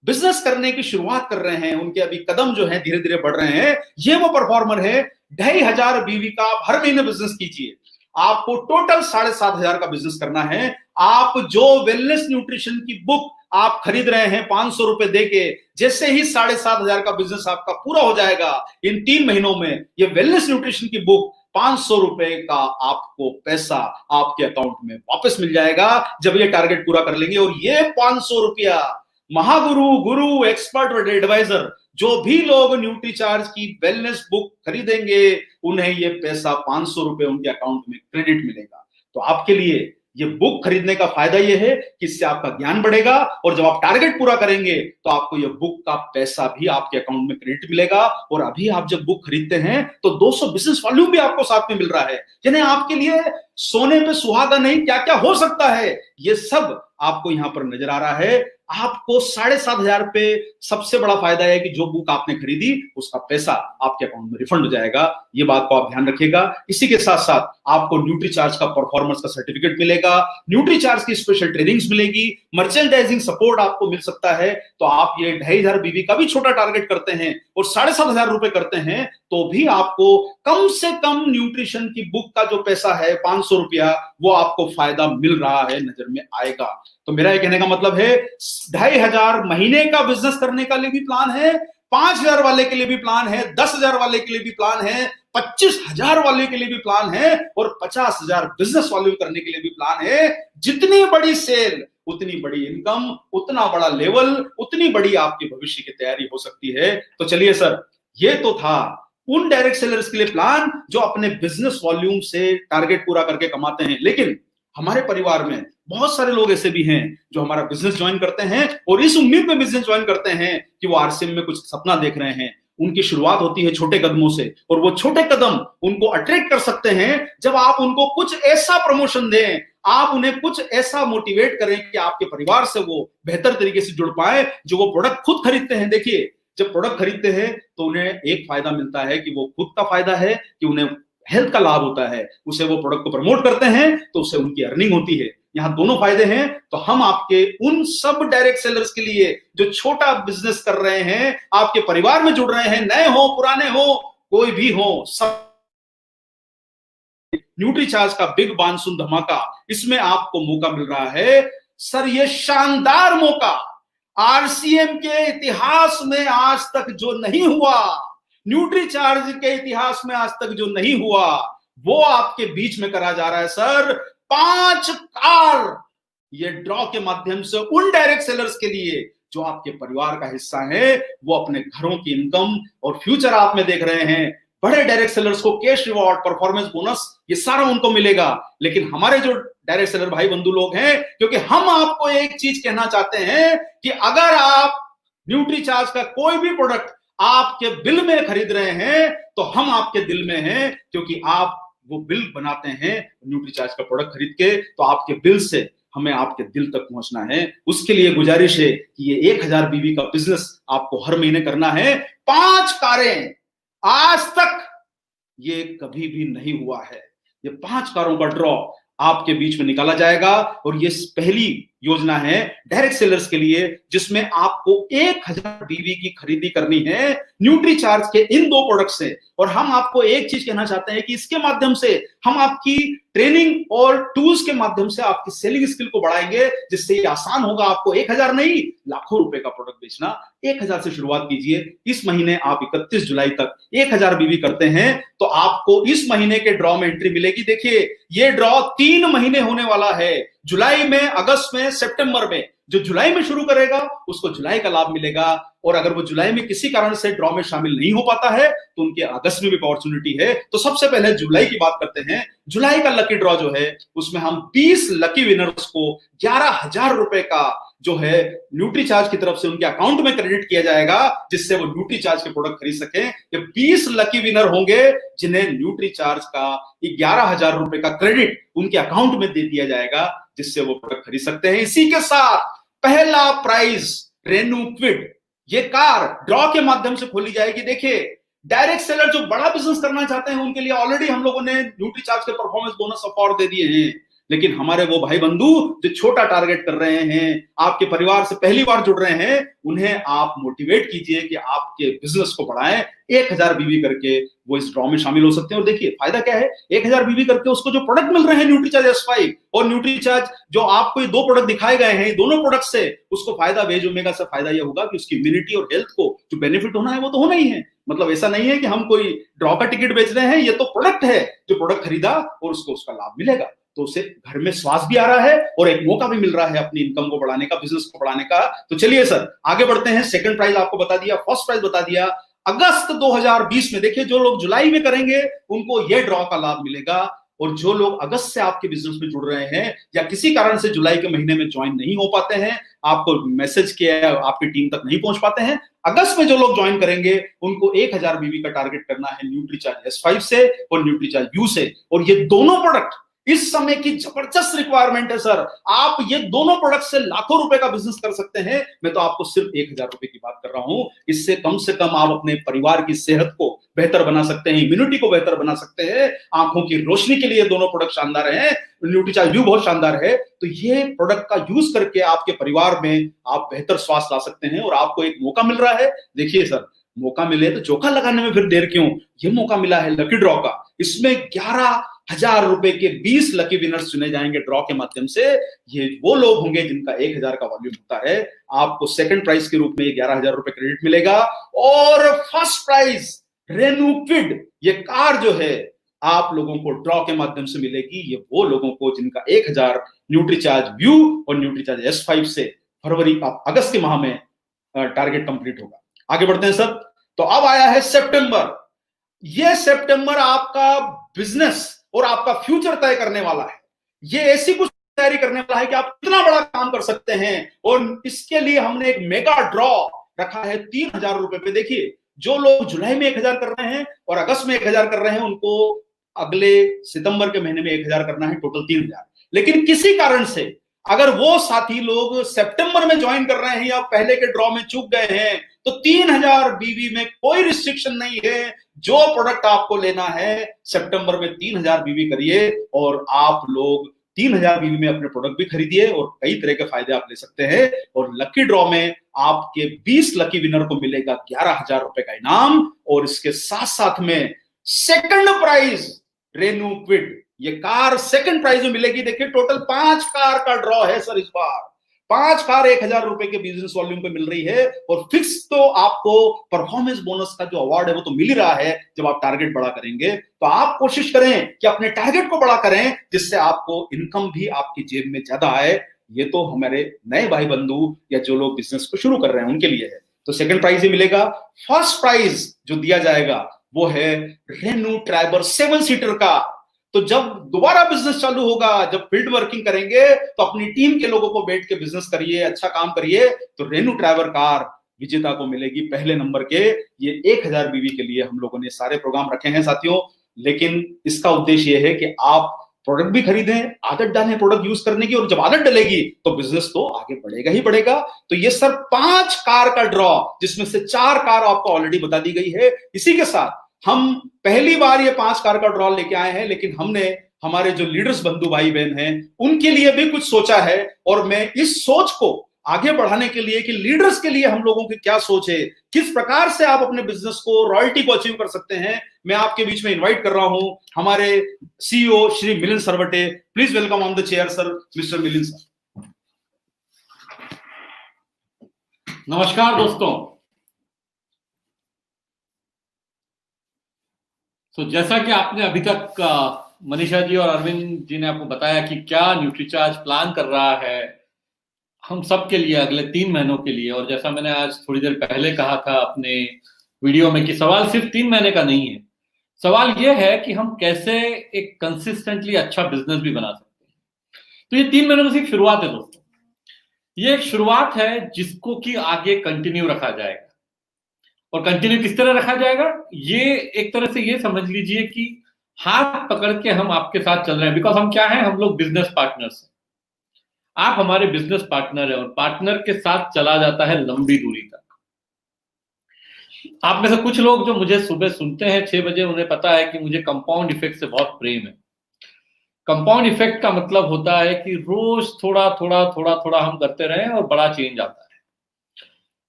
बिजनेस करने की शुरुआत कर रहे हैं, उनके अभी कदम जो है धीरे धीरे बढ़ रहे हैं। ये वो परफॉर्मर है, 2,500 बीवी का आप हर महीने बिजनेस कीजिए, आपको टोटल 7,500 का बिजनेस करना है। आप जो वेलनेस न्यूट्रिशन की बुक आप खरीद रहे हैं 500 रुपए देके, जैसे ही 7,500 का बिजनेस आपका पूरा हो जाएगा इन 3 महीनों में, ये वेलनेस न्यूट्रिशन की बुक 500 रुपए का आपको पैसा आपके अकाउंट में वापस मिल जाएगा जब ये टारगेट पूरा कर लेंगे। और ये 500 रुपया महागुरु, गुरु, एक्सपर्ट और एडवाइजर, जो भी लोग न्यूट्रीचार्ज की वेलनेस बुक खरीदेंगे, उन्हें ये पैसा 500 रुपए उनके अकाउंट में क्रेडिट मिलेगा। तो आपके लिए ये बुक खरीदने का फायदा ये है कि इससे आपका ज्ञान बढ़ेगा, और जब आप टारगेट पूरा करेंगे तो आपको ये बुक का पैसा भी आपके अकाउंट में क्रेडिट मिलेगा। और अभी आप जब बुक खरीदते हैं तो 200 बिजनेस वॉल्यूम भी आपको साथ में मिल रहा है। यानी आपके लिए सोने पे सुहागा नहीं, क्या क्या हो सकता है, ये सब आपको यहां पर नजर आ रहा है। आपको 7,500 पे सबसे बड़ा फायदा है कि जो बुक आपने खरीदी उसका पैसा आपके अकाउंट में रिफंड हो जाएगा। ये बात को आप ध्यान रखिएगा। इसी के साथ साथ आपको न्यूट्रीचार्ज का परफॉर्मेंस का सर्टिफिकेट मिलेगा, न्यूट्रीचार्ज की स्पेशल ट्रेनिंग्स मिलेगी, मर्चेंडाइजिंग सपोर्ट आपको मिल सकता है। तो आप ये 2,500 बीवी का भी छोटा टारगेट करते हैं और 7,500 रुपए करते हैं, तो भी आपको कम से कम न्यूट्रिशन की बुक का जो पैसा है 500 रुपया, वो आपको फायदा मिल रहा है, नजर में आएगा। तो मेरा ये कहने का मतलब है 2,500 महीने का बिजनेस करने का लिए भी प्लान है, 5,000 वाले के लिए भी प्लान है, 10,000 वाले के लिए भी प्लान है, 25,000 वाले के लिए भी प्लान है, और 50,000 बिजनेस वॉल्यूम करने के लिए भी प्लान है। जितनी बड़ी सेल उतनी बड़ी इनकम, उतना बड़ा लेवल, उतनी बड़ी आपकी भविष्य की तैयारी हो सकती है। तो चलिए सर, ये तो था उन डायरेक्ट सेलर्स के लिए प्लान जो अपने बिजनेस वॉल्यूम से टारगेट पूरा करके कमाते हैं। लेकिन हमारे परिवार में बहुत सारे लोग ऐसे भी हैं जो हमारा बिजनेस ज्वाइन करते हैं और इस उम्मीद में बिजनेस ज्वाइन करते हैं कि वो आरसीएम में कुछ सपना देख रहे हैं। उनकी शुरुआत होती है छोटे कदमों से, और वो छोटे कदम उनको अट्रैक्ट कर सकते हैं जब आप उनको कुछ ऐसा प्रमोशन दें, आप उन्हें कुछ ऐसा मोटिवेट करें कि आपके परिवार से वो बेहतर तरीके से जुड़ पाए, जो वो प्रोडक्ट खुद खरीदते हैं। देखिए, जब प्रोडक्ट खरीदते हैं तो उन्हें एक फायदा मिलता है कि वो खुद का फायदा है कि उन्हें हेल्थ का लाभ होता है, उसे वो प्रोडक्ट को प्रमोट करते हैं तो उससे उनकी अर्निंग होती है। यहां दोनों फायदे हैं। तो हम आपके उन सब डायरेक्ट सेलर्स के लिए जो छोटा बिजनेस कर रहे हैं, आपके परिवार में जुड़ रहे हैं, नए हो पुराने हो कोई भी हो, सब न्यूट्रीचार्ज का बिग मानसून धमाका, इसमें आपको मौका मिल रहा है सर। ये शानदार मौका आरसीएम के इतिहास में आज तक जो नहीं हुआ, न्यूट्रीचार्ज के इतिहास में आज तक जो नहीं हुआ, वो आपके बीच में करा जा रहा है सर। 5 कार ये ड्रॉ के माध्यम से उन डायरेक्ट सेलर्स के लिए जो आपके परिवार का हिस्सा है, वो अपने घरों की इनकम और फ्यूचर आप में देख रहे हैं। बड़े डायरेक्ट सेलर्स को कैश रिवॉर्ड, परफॉर्मेंस बोनस, ये सारा उनको मिलेगा। लेकिन हमारे जो डायरेक्ट सेलर भाई बंधु लोग हैं, क्योंकि हम आपको एक चीज कहना चाहते हैं कि अगर आप न्यूट्रीचार्ज का कोई भी प्रोडक्ट आपके बिल में खरीद रहे हैं तो हम आपके दिल में हैं, क्योंकि आप वो बिल बनाते हैं न्यूट्रीचार्ज का प्रोडक्ट खरीद के, तो आपके बिल से हमें आपके दिल तक पहुंचना है। उसके लिए गुजारिश है कि ये 1000 बीवी का बिजनेस आपको हर महीने करना है। 5 कारें, आज तक ये कभी भी नहीं हुआ है। ये 5 कारों का ड्रॉ आपके बीच में निकाला जाएगा, और ये पहली योजना है डायरेक्ट सेलर्स के लिए, जिसमें आपको 1000 बीवी की खरीदी करनी है न्यूट्रीचार्ज के इन 2 प्रोडक्ट से। और हम आपको एक चीज कहना चाहते हैं कि इसके माध्यम से हम आपकी ट्रेनिंग और टूल्स के माध्यम से आपकी सेलिंग स्किल को बढ़ाएंगे, जिससे ये आसान होगा आपको 1000 नहीं, लाखों रुपए का प्रोडक्ट बेचना। 1000 से शुरुआत कीजिए। इस महीने आप 31 जुलाई तक 1000 बीवी करते हैं तो आपको इस महीने के ड्रॉ में एंट्री मिलेगी। देखिए, ये ड्रॉ 3 महीने होने वाला है, जुलाई में, अगस्त में, सितंबर में। जो जुलाई में शुरू करेगा उसको जुलाई का लाभ मिलेगा, और अगर वो जुलाई में किसी कारण से ड्रॉ में शामिल नहीं हो पाता है तो उनके अगस्त में भी अपॉर्चुनिटी है। तो सबसे पहले जुलाई की बात करते हैं। जुलाई का लकी ड्रॉ जो है, उसमें हम 20 लकी विनर्स को 11,000 रुपए का जो है न्यूट्रीचार्ज की तरफ से उनके अकाउंट में क्रेडिट किया जाएगा, जिससे वो न्यूट्रीचार्ज के प्रोडक्ट खरीद सकें। ये 20 लकी विनर होंगे जिन्हें न्यूट्रीचार्ज का 11,000 रुपए का क्रेडिट उनके अकाउंट में दे दिया जाएगा, जिससे वो प्रोडक्ट खरीद सकते हैं। इसी के साथ पहला प्राइज रेनू क्विड, ये कार ड्रॉ के माध्यम से खोली जाएगी। देखिए, डायरेक्ट सेलर जो बड़ा बिजनेस करना चाहते हैं उनके लिए ऑलरेडी हम लोगों ने न्यूट्रीचार्ज के परफॉर्मेंस बोनस अवार्ड दे दिए हैं। लेकिन हमारे वो भाई बंधु जो छोटा टारगेट कर रहे हैं, आपके परिवार से पहली बार जुड़ रहे हैं, उन्हें आप मोटिवेट कीजिए कि आपके बिजनेस को बढ़ाएं। 1000 बीवी करके वो इस ड्रॉ में शामिल हो सकते हैं। और देखिए फायदा क्या है, 1000 बीवी करके उसको जो प्रोडक्ट मिल रहे हैं न्यूट्रीचार्ज S5 और न्यूट्रीचार्ज, जो आपको ये 2 प्रोडक्ट दिखाए गए हैं, दोनों प्रोडक्ट से उसको फायदा, वेज ओमेगा से फायदा यह होगा कि उसकी इम्यूनिटी और हेल्थ को जो बेनिफिट होना है वो तो होना ही है। मतलब ऐसा नहीं है कि हम कोई ड्रॉ का टिकट बेच रहे हैं, ये तो प्रोडक्ट है जो प्रोडक्ट खरीदा और उसको उसका लाभ मिलेगा, तो उसे घर में श्वास भी आ रहा है और एक मौका भी मिल रहा है अपनी इनकम को बढ़ाने का, बिजनेस को बढ़ाने का। तो चलिए सर आगे बढ़ते हैं। सेकंड प्राइज आपको बता दिया, फर्स्ट प्राइज बता दिया। अगस्त 2020 में देखिए, जो लोग जुलाई में करेंगे उनको यह ड्रॉ का लाभ मिलेगा, और जो लोग अगस्त से आपके बिजनेस में जुड़ रहे हैं या किसी कारण से जुलाई के महीने में ज्वाइन नहीं हो पाते हैं, आपको मैसेज किया आपकी टीम तक नहीं पहुंच पाते हैं, अगस्त में जो लोग ज्वाइन करेंगे उनको 1000 बीवी का टारगेट करना है न्यूट्रीचार्ज S5 से और न्यूट्रीचार्ज U से। और ये दोनों प्रोडक्ट इस समय की जबरदस्त रिक्वायरमेंट है सर। आप ये दोनों प्रोडक्ट से लाखों रुपए का बिजनेस कर सकते हैं। मैं तो आपको सिर्फ 1000 रुपए की बात कर रहा हूं। इससे कम आप अपने परिवार की सेहत को बेहतर बना सकते हैं, इम्यूनिटी को बेहतर बना सकते हैं, आंखों की रोशनी के लिए दोनों प्रोडक्ट शानदार हैं। न्यूट्रीचार्ज U बहुत शानदार है। तो ये प्रोडक्ट का यूज करके आपके परिवार में आप बेहतर स्वास्थ्य ला सकते हैं, और आपको एक मौका मिल रहा है। देखिए सर, मौका मिले तो चौका लगाने में फिर देर क्यों। ये मौका मिला है लकी ड्रॉ का, इसमें 11,000 रुपए के 20 लकी विनर्स चुने जाएंगे ड्रॉ के माध्यम से। ये वो लोग होंगे जिनका 1000 का वॉल्यूम होता है। आपको सेकंड प्राइज के रूप में 11,000 रुपए क्रेडिट मिलेगा, और फर्स्ट प्राइज रेनू क्विड, ये कार जो है आप लोगों को ड्रॉ के माध्यम से मिलेगी। ये वो लोगों को जिनका 1000 न्यूट्रीचार्ज व्यू और न्यूट्रीचार्ज S5 से अगस्त के माह में टारगेट कंप्लीट होगा। आगे बढ़ते हैं सर। तो अब आया है सितंबर। ये सितंबर आपका बिजनेस और आपका फ्यूचर तय करने वाला है। ये ऐसी कुछ तैयारी करने वाला है कि आप कितना बड़ा काम कर सकते हैं। और इसके लिए हमने एक मेगा ड्रॉ रखा है 3,000 रुपए पे। देखिए, जो लोग जुलाई में 1,000 कर रहे हैं और अगस्त में 1,000 कर रहे हैं, उनको अगले सितंबर के महीने में 1,000 करना है, टोटल 3,000। लेकिन किसी कारण से अगर वो साथी लोग सितंबर में ज्वाइन कर रहे हैं या पहले के ड्रॉ में चूक गए हैं, तो 3,000 बीवी में कोई रिस्ट्रिक्शन नहीं है। जो प्रोडक्ट आपको लेना है सितंबर में 3,000 बीवी करिए और आप लोग 3,000 बीवी में अपने प्रोडक्ट भी खरीदिए और कई तरह के फायदे आप ले सकते हैं। और लकी ड्रॉ में आपके 20 लकी विनर को मिलेगा 11,000 रुपए का इनाम, और इसके साथ साथ में सेकंड प्राइज रेनू क्विड, ये कार सेकंड प्राइज में मिलेगी। देखिए, टोटल 5 कार का ड्रॉ है सर इस बार। 5 कार 1,000 रुपए के बिजनेस वॉल्यूम पे मिल रही है। और फिक्स तो आपको परफॉर्मेंस बोनस का जो अवार्ड है वो तो मिल ही रहा है जब आप टारगेट बड़ा करेंगे। तो आप कोशिश करें कि अपने टारगेट को बड़ा करें, जिससे आपको इनकम भी आपकी जेब में ज्यादा आए। ये तो हमारे नए भाई बंधु या जो लोग बिजनेस को शुरू कर रहे हैं उनके लिए है। तो सेकंड प्राइज ही मिलेगा। फर्स्ट प्राइज जो दिया जाएगा वो है रेनू ट्राइबर 7 सीटर का। तो जब दोबारा बिजनेस चालू होगा, जब फील्ड वर्किंग करेंगे, तो अपनी टीम के लोगों को बैठ के बिजनेस करिए, अच्छा काम करिए, तो रेनू ट्राइबर कार विजेता को मिलेगी पहले नंबर के। ये 1,000 बीवी के लिए हम लोगों ने सारे प्रोग्राम रखे हैं साथियों। लेकिन इसका उद्देश्य यह है कि आप प्रोडक्ट भी खरीदें, आदत डालें प्रोडक्ट यूज करने की, और जब आदत डलेगी तो बिजनेस तो आगे बढ़ेगा ही बढ़ेगा। तो ये सर 5 कार का ड्रॉ, जिसमें से 4 कार आपको ऑलरेडी बता दी गई है। इसी के साथ हम पहली बार ये 5 कार का ड्रॉ लेके आए हैं, लेकिन हमने हमारे जो लीडर्स बंधु भाई बहन हैं उनके लिए भी कुछ सोचा है। और मैं इस सोच को आगे बढ़ाने के लिए कि लीडर्स के लिए हम लोगों की क्या सोच है, किस प्रकार से आप अपने बिजनेस को, रॉयल्टी को अचीव कर सकते हैं, मैं आपके बीच में इनवाइट कर रहा हूं हमारे CEO Shri Milind Sarwate. Please welcome on the chair sir, mister Milind sir. नमस्कार दोस्तों। तो जैसा कि आपने अभी तक मनीषा जी और अरविंद जी ने आपको बताया कि क्या न्यूट्रीचार्ज प्लान कर रहा है हम सब के लिए अगले 3 महीनों के लिए, और जैसा मैंने आज थोड़ी देर पहले कहा था अपने वीडियो में कि सवाल सिर्फ 3 महीने का नहीं है, सवाल यह है कि हम कैसे एक कंसिस्टेंटली अच्छा बिजनेस भी बना सकते हैं। तो ये 3 महीनों की शुरुआत है दोस्तों। ये एक शुरुआत है जिसको कि आगे कंटिन्यू रखा जाएगा। और कंटिन्यू किस तरह रखा जाएगा, ये एक तरह से ये समझ लीजिए कि हाथ पकड़ के हम आपके साथ चल रहे हैं। बिकॉज हम क्या हैं, हम लोग बिजनेस पार्टनर्स हैं। आप हमारे बिजनेस पार्टनर हैं और पार्टनर के साथ चला जाता है लंबी दूरी तक। आप में से कुछ लोग जो मुझे सुबह सुनते हैं 6 बजे, उन्हें पता है कि मुझे कंपाउंड इफेक्ट से बहुत प्रेम है। कंपाउंड इफेक्ट का मतलब होता है कि रोज थोड़ा थोड़ा थोड़ा थोड़ा हम करते रहें और बड़ा चेंज आता है।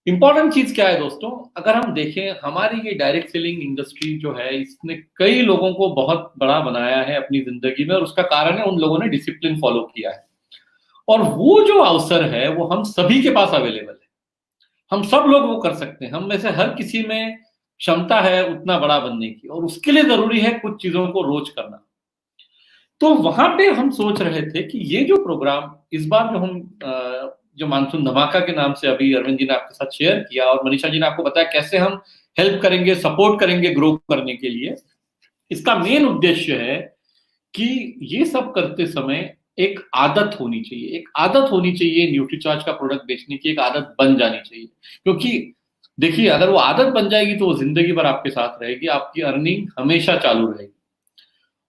इंपॉर्टेंट चीज क्या है दोस्तों, अगर हम देखें हमारी ये डायरेक्ट सेलिंग इंडस्ट्री जो है, इसने कई लोगों को बहुत बड़ा बनाया है अपनी जिंदगी में, और उसका कारण है उन लोगों ने डिसिप्लिन फॉलो किया है। और वो जो अवसर है वो हम सभी के पास अवेलेबल है। हम सब लोग वो कर सकते हैं। हम में से हर किसी में क्षमता है उतना बड़ा बनने की, और उसके लिए जरूरी है कुछ चीजों को रोज करना। तो वहां पे हम सोच रहे थे कि ये जो प्रोग्राम इस बार जो हम जो मानसून धमाका के नाम से अभी अरविंद जी ने आपके साथ शेयर किया और मनीषा जी ने आपको बताया कैसे हम हेल्प करेंगे, सपोर्ट करेंगे ग्रो करने के लिए, इसका मेन उद्देश्य है कि ये सब करते समय एक आदत होनी चाहिए। एक आदत होनी चाहिए न्यूट्रीचार्ज का प्रोडक्ट बेचने की, एक आदत बन जानी चाहिए। क्योंकि देखिए, अगर वो आदत बन जाएगी तो वो जिंदगी भर आपके साथ रहेगी, आपकी अर्निंग हमेशा चालू रहेगी।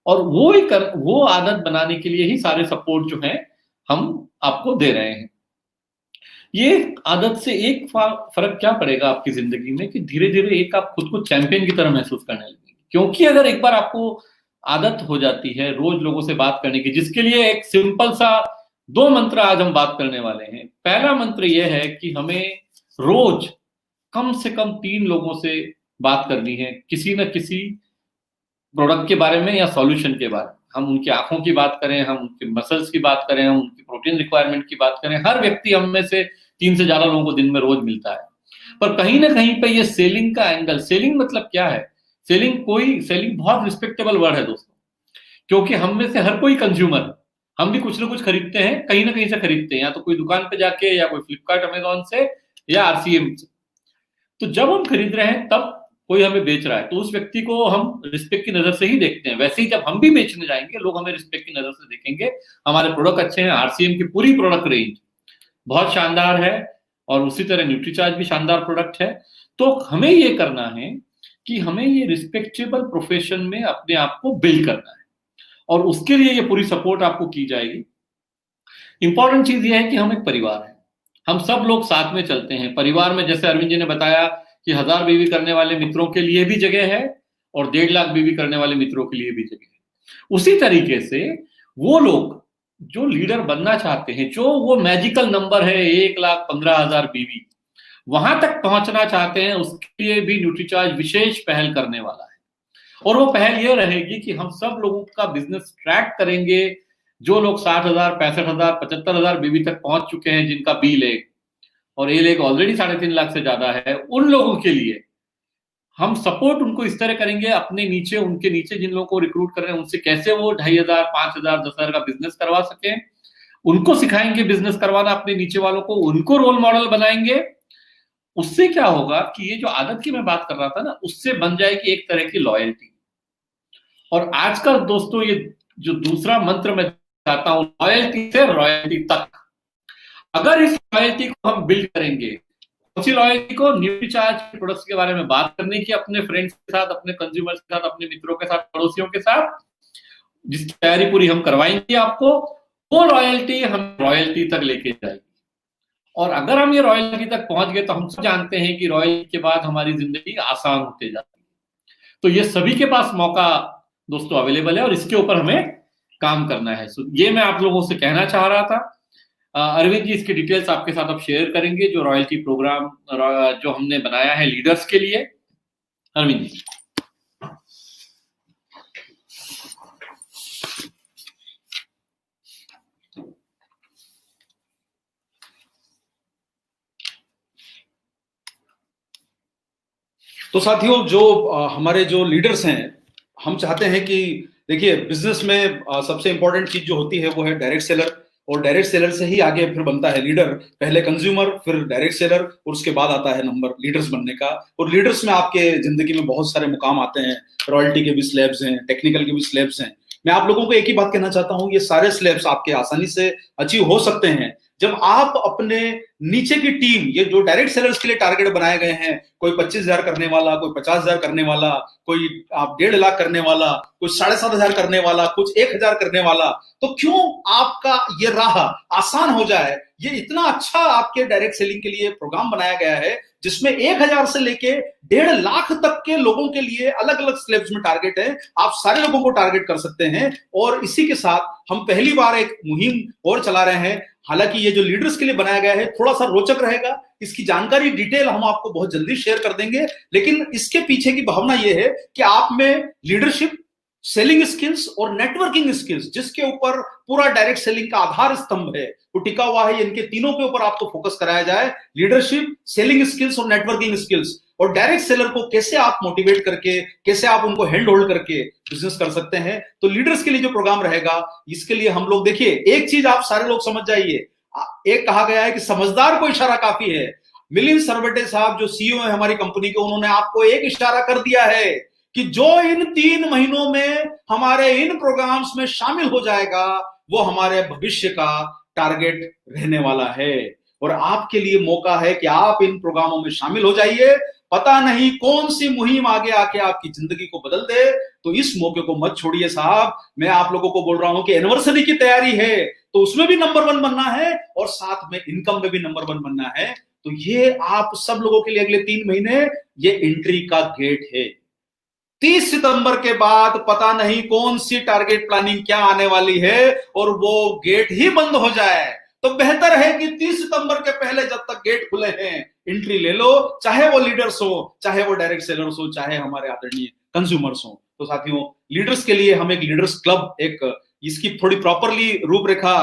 और वो आदत बनाने के लिए ही सारे सपोर्ट जो है हम आपको दे रहे हैं। ये आदत से एक फर्क क्या पड़ेगा आपकी जिंदगी में कि धीरे धीरे एक आप खुद को चैंपियन की तरह महसूस करने लगेंगे। क्योंकि अगर एक बार आपको आदत हो जाती है रोज लोगों से बात करने की, जिसके लिए एक सिंपल सा 2 मंत्र आज हम बात करने वाले हैं। पहला मंत्र यह है कि हमें रोज कम से कम 3 लोगों से बात करनी है, किसी न किसी प्रोडक्ट के बारे में या सॉल्यूशन के बारे में। हम उनकी आंखों की बात करें, हम उनके मसल्स की बात करें, हम उनकी प्रोटीन रिक्वायरमेंट की बात करें। हर व्यक्ति हम में से 3 से ज्यादा लोगों को दिन में रोज मिलता है। पर कहीं ना कहीं पे ये सेलिंग का एंगल, सेलिंग मतलब क्या है, सेलिंग बहुत रिस्पेक्टेबल वर्ड है दोस्तों, क्योंकि हम में से हर कोई कंज्यूमर है। हम भी कुछ ना कुछ खरीदते हैं, कहीं ना कहीं से खरीदते हैं, या तो कोई दुकान पे जाके, या कोई फ्लिपकार्ट अमेजोन से, या आरसीएम से। तो जब हम खरीद रहे हैं तब कोई हमें बेच रहा है तो उस व्यक्ति को हम रिस्पेक्ट की नजर से ही देखते हैं। वैसे ही जब हम भी बेचने जाएंगे लोग हमें रिस्पेक्ट की नजर से देखेंगे। हमारे प्रोडक्ट अच्छे हैं, आरसीएम की पूरी प्रोडक्ट रेंज बहुत शानदार है और उसी तरह न्यूट्रीचार्ज भी शानदार प्रोडक्ट है। तो हमें ये करना है कि हमें ये रिस्पेक्टेबल प्रोफेशन में अपने आप को बिल्ड करना है और उसके लिए ये पूरी सपोर्ट आपको की जाएगी। इंपॉर्टेंट चीज ये है कि हम एक परिवार है, हम सब लोग साथ में चलते हैं। परिवार में जैसे अरविंद जी ने बताया कि 1000 बीवी करने वाले मित्रों के लिए भी जगह है और 1.5 लाख बीवी करने वाले मित्रों के लिए भी जगह है। उसी तरीके से वो लोग जो लीडर बनना चाहते हैं, जो वो मैजिकल नंबर है 1,15,000 बीवी, वहां तक पहुंचना चाहते हैं, उसके लिए भी न्यूट्रीचार्ज विशेष पहल करने वाला है। और वो पहल ये रहेगी कि हम सब लोगों का बिजनेस ट्रैक करेंगे। जो लोग 60,000, 65,000, 75,000 बीवी तक पहुंच चुके हैं, जिनका बी लेग और ए लेग ऑलरेडी 3.5 लाख से ज्यादा है, उन लोगों के लिए हम सपोर्ट उनको इस तरह करेंगे, अपने नीचे, उनके नीचे जिन लोगों को रिक्रूट कर रहे हैं उनसे कैसे वो 2,500, 5,000, 10,000 का बिजनेस करवा सके। उनको सिखाएंगे बिजनेस करवाना अपने नीचे वालों को, उनको रोल मॉडल बनाएंगे। उससे क्या होगा कि ये जो आदत की मैं बात कर रहा था ना, उससे बन जाएगी एक तरह की लॉयल्टी। और आजकल दोस्तों ये जो दूसरा मंत्र मैं चाहता हूं, लॉयल्टी से रॉयल्टी तक, अगर इस लॉयल्टी को हम बिल्ड करेंगे, उसी लॉयल्टी को न्यूट्रीचार्ज के प्रोडक्ट्स के बारे में बात करने की अपने फ्रेंड्स के साथ, अपने कंज्यूमर्स के साथ, अपने मित्रों के साथ, पड़ोसियों के साथ, जिसकी तैयारी पूरी हम करवाएंगे आपको, वो लॉयल्टी हम रॉयल्टी तक लेके जाएगी। और अगर हम ये रॉयल्टी तक पहुंच गए तो हम सब जानते हैं कि रॉयल्टी के बाद हमारी जिंदगी आसान होते जाती है। तो ये सभी के पास मौका दोस्तों अवेलेबल है और इसके ऊपर हमें काम करना है। ये मैं आप लोगों से कहना चाह रहा था। अरविंद जी इसकी डिटेल्स आपके साथ अब शेयर करेंगे, जो रॉयल्टी प्रोग्राम जो हमने बनाया है लीडर्स के लिए। अरविंद जी। तो साथियों, जो हमारे जो लीडर्स हैं, हम चाहते हैं कि देखिए बिजनेस में सबसे इंपॉर्टेंट चीज जो होती है वो है डायरेक्ट सेलर, और डायरेक्ट सेलर से ही आगे फिर बनता है लीडर। पहले कंज्यूमर, फिर डायरेक्ट सेलर, और उसके बाद आता है नंबर लीडर्स बनने का। और लीडर्स में आपके जिंदगी में बहुत सारे मुकाम आते हैं, रॉयल्टी के भी स्लैब्स हैं, टेक्निकल के भी स्लैब्स हैं। मैं आप लोगों को एक ही बात कहना चाहता हूं, ये सारे स्लैब्स आपके आसानी से अचीव हो सकते हैं जब आप अपने नीचे की टीम, ये जो डायरेक्ट सेलर्स के लिए टारगेट बनाए गए हैं, कोई 25,000 करने वाला, कोई 50,000 करने वाला, कोई आप 1.5 लाख करने वाला, कोई 7,500 करने वाला, कुछ 1,000 करने वाला, तो क्यों आपका ये राह आसान हो जाए। ये इतना अच्छा आपके डायरेक्ट सेलिंग के लिए प्रोग्राम बनाया गया है जिसमें 1,000 से लेके 1.5 लाख तक के लोगों के लिए अलग अलग स्लैब्स में टारगेट है। आप सारे लोगों को टारगेट कर सकते हैं। और इसी के साथ हम पहली बार एक मुहिम और चला रहे हैं। हालांकि ये जो लीडर्स के लिए बनाया गया है थोड़ा सा रोचक रहेगा, इसकी जानकारी डिटेल हम आपको बहुत जल्दी शेयर कर देंगे, लेकिन इसके पीछे की भावना ये है कि आप में लीडरशिप, सेलिंग स्किल्स और नेटवर्किंग स्किल्स, जिसके ऊपर पूरा डायरेक्ट सेलिंग का आधार स्तंभ है, वो टिका हुआ है। इनके तीनों के ऊपर आपको फोकस कराया जाए, लीडरशिप, सेलिंग स्किल्स और नेटवर्किंग स्किल्स। और डायरेक्ट सेलर को कैसे आप मोटिवेट करके, कैसे आप उनको हैंड होल्ड करके बिजनेस कर सकते हैं। तो लीडर्स के लिए जो प्रोग्राम रहेगा, इसके लिए हम लोग, देखिए एक चीज आप सारे लोग समझ जाइए, एक कहा गया है कि समझदार को इशारा काफी है। मिलिंद सरवटे साहब जो सीईओ है हमारी कंपनी के, उन्होंने आपको एक इशारा कर दिया है कि जो इन 3 महीनों में हमारे इन प्रोग्राम्स में शामिल हो जाएगा वो हमारे भविष्य का टारगेट रहने वाला है। और आपके लिए मौका है कि आप इन प्रोग्रामों में शामिल हो जाइए। पता नहीं कौन सी मुहिम आगे आके आपकी जिंदगी को बदल दे, तो इस मौके को मत छोड़िए साहब। मैं आप लोगों को बोल रहा हूं कि एनिवर्सरी की तैयारी है तो उसमें भी नंबर 1 बनना है और साथ में इनकम में भी नंबर 1 बनना है। तो ये आप सब लोगों के लिए अगले 3 महीने ये एंट्री का गेट है। 30 सितंबर के बाद पता नहीं कौन सी टारगेट प्लानिंग क्या आने वाली है और वो गेट ही बंद हो जाए। तो बेहतर है कि 30 सितंबर के पहले जब तक गेट खुले हैं एंट्री ले लो, चाहे वो लीडर्स हो, चाहे वो डायरेक्ट सेलर्स हो, चाहे हमारे आदरणीय कंज्यूमर्स हो। तो साथियों, लीडर्स के लिए हम एक लीडर्स क्लब, एक इसकी थोड़ी प्रॉपरली रूपरेखा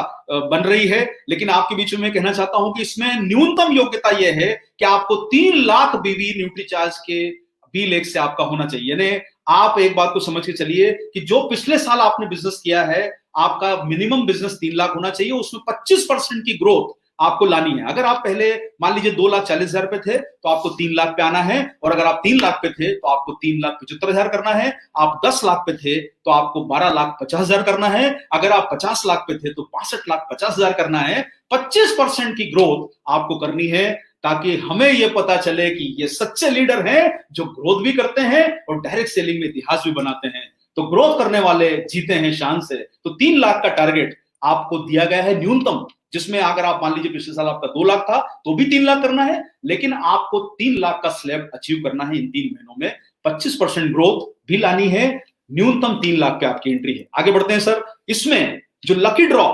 बन रही है, लेकिन आपके बीच में कहना चाहता हूं कि इसमें न्यूनतम योग्यता यह है कि आपको 3 लाख बीवी न्यूट्रीचार्ज के बी लेग से आपका होना चाहिए। यानी आप एक बात को समझ के चलिए कि जो पिछले साल आपने बिजनेस किया है, आपका मिनिमम बिजनेस 3 लाख होना चाहिए, उसमें 25% की ग्रोथ आपको लानी है। अगर आप पहले मान लीजिए 2,40,000 पे थे तो आपको 3 लाख पे आना है, और अगर आप 3 लाख पे थे तो आपको 3,75,000 करना है। आप 10 लाख पे थे तो आपको 12,50,000 करना है। अगर आप 50 लाख पे थे तो 65,50,000 करना है। 25% की ग्रोथ आपको करनी है, ताकि हमें यह पता चले कि ये सच्चे लीडर हैं जो ग्रोथ भी करते हैं और डायरेक्ट सेलिंग में इतिहास भी बनाते हैं। तो ग्रोथ करने वाले जीते हैं शान से। तो 3 लाख का टारगेट आपको दिया गया है न्यूनतम, जिसमें अगर आप मान लीजिए पिछले साल आपका 2 लाख था तो भी 3 लाख करना है, लेकिन आपको 3 लाख का स्लैब अचीव करना है इन 3 महीनों में। 25% ग्रोथ भी लानी है, न्यूनतम 3 लाख पे आपकी एंट्री है। आगे बढ़ते हैं सर। इसमें जो लकी ड्रॉ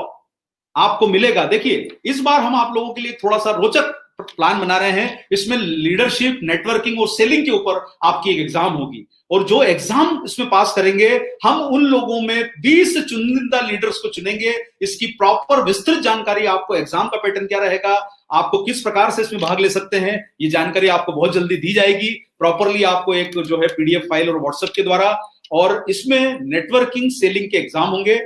आपको मिलेगा, देखिए इस बार हम आप लोगों के लिए थोड़ा सा रोचक प्लान बना रहे हैं। इसमें लीडरशिप, नेटवर्किंग और सेलिंग के ऊपर आपकी एक एग्जाम होगी, और जो एग्जाम इसमें पास करेंगे हम उन लोगों में 20 चुनिंदा लीडर्स को चुनेंगे। इसकी प्रॉपर विस्तृत जानकारी आपको, एग्जाम का पैटर्न क्या रहेगा, आपको किस प्रकार से इसमें भाग ले सकते हैं, ये जानकारी आपको बहुत जल्दी दी जाएगी प्रॉपरली, आपको एक जो है पीडीएफ फाइल और व्हाट्सएप के द्वारा। और इसमें नेटवर्किंग, सेलिंग के एग्जाम होंगे।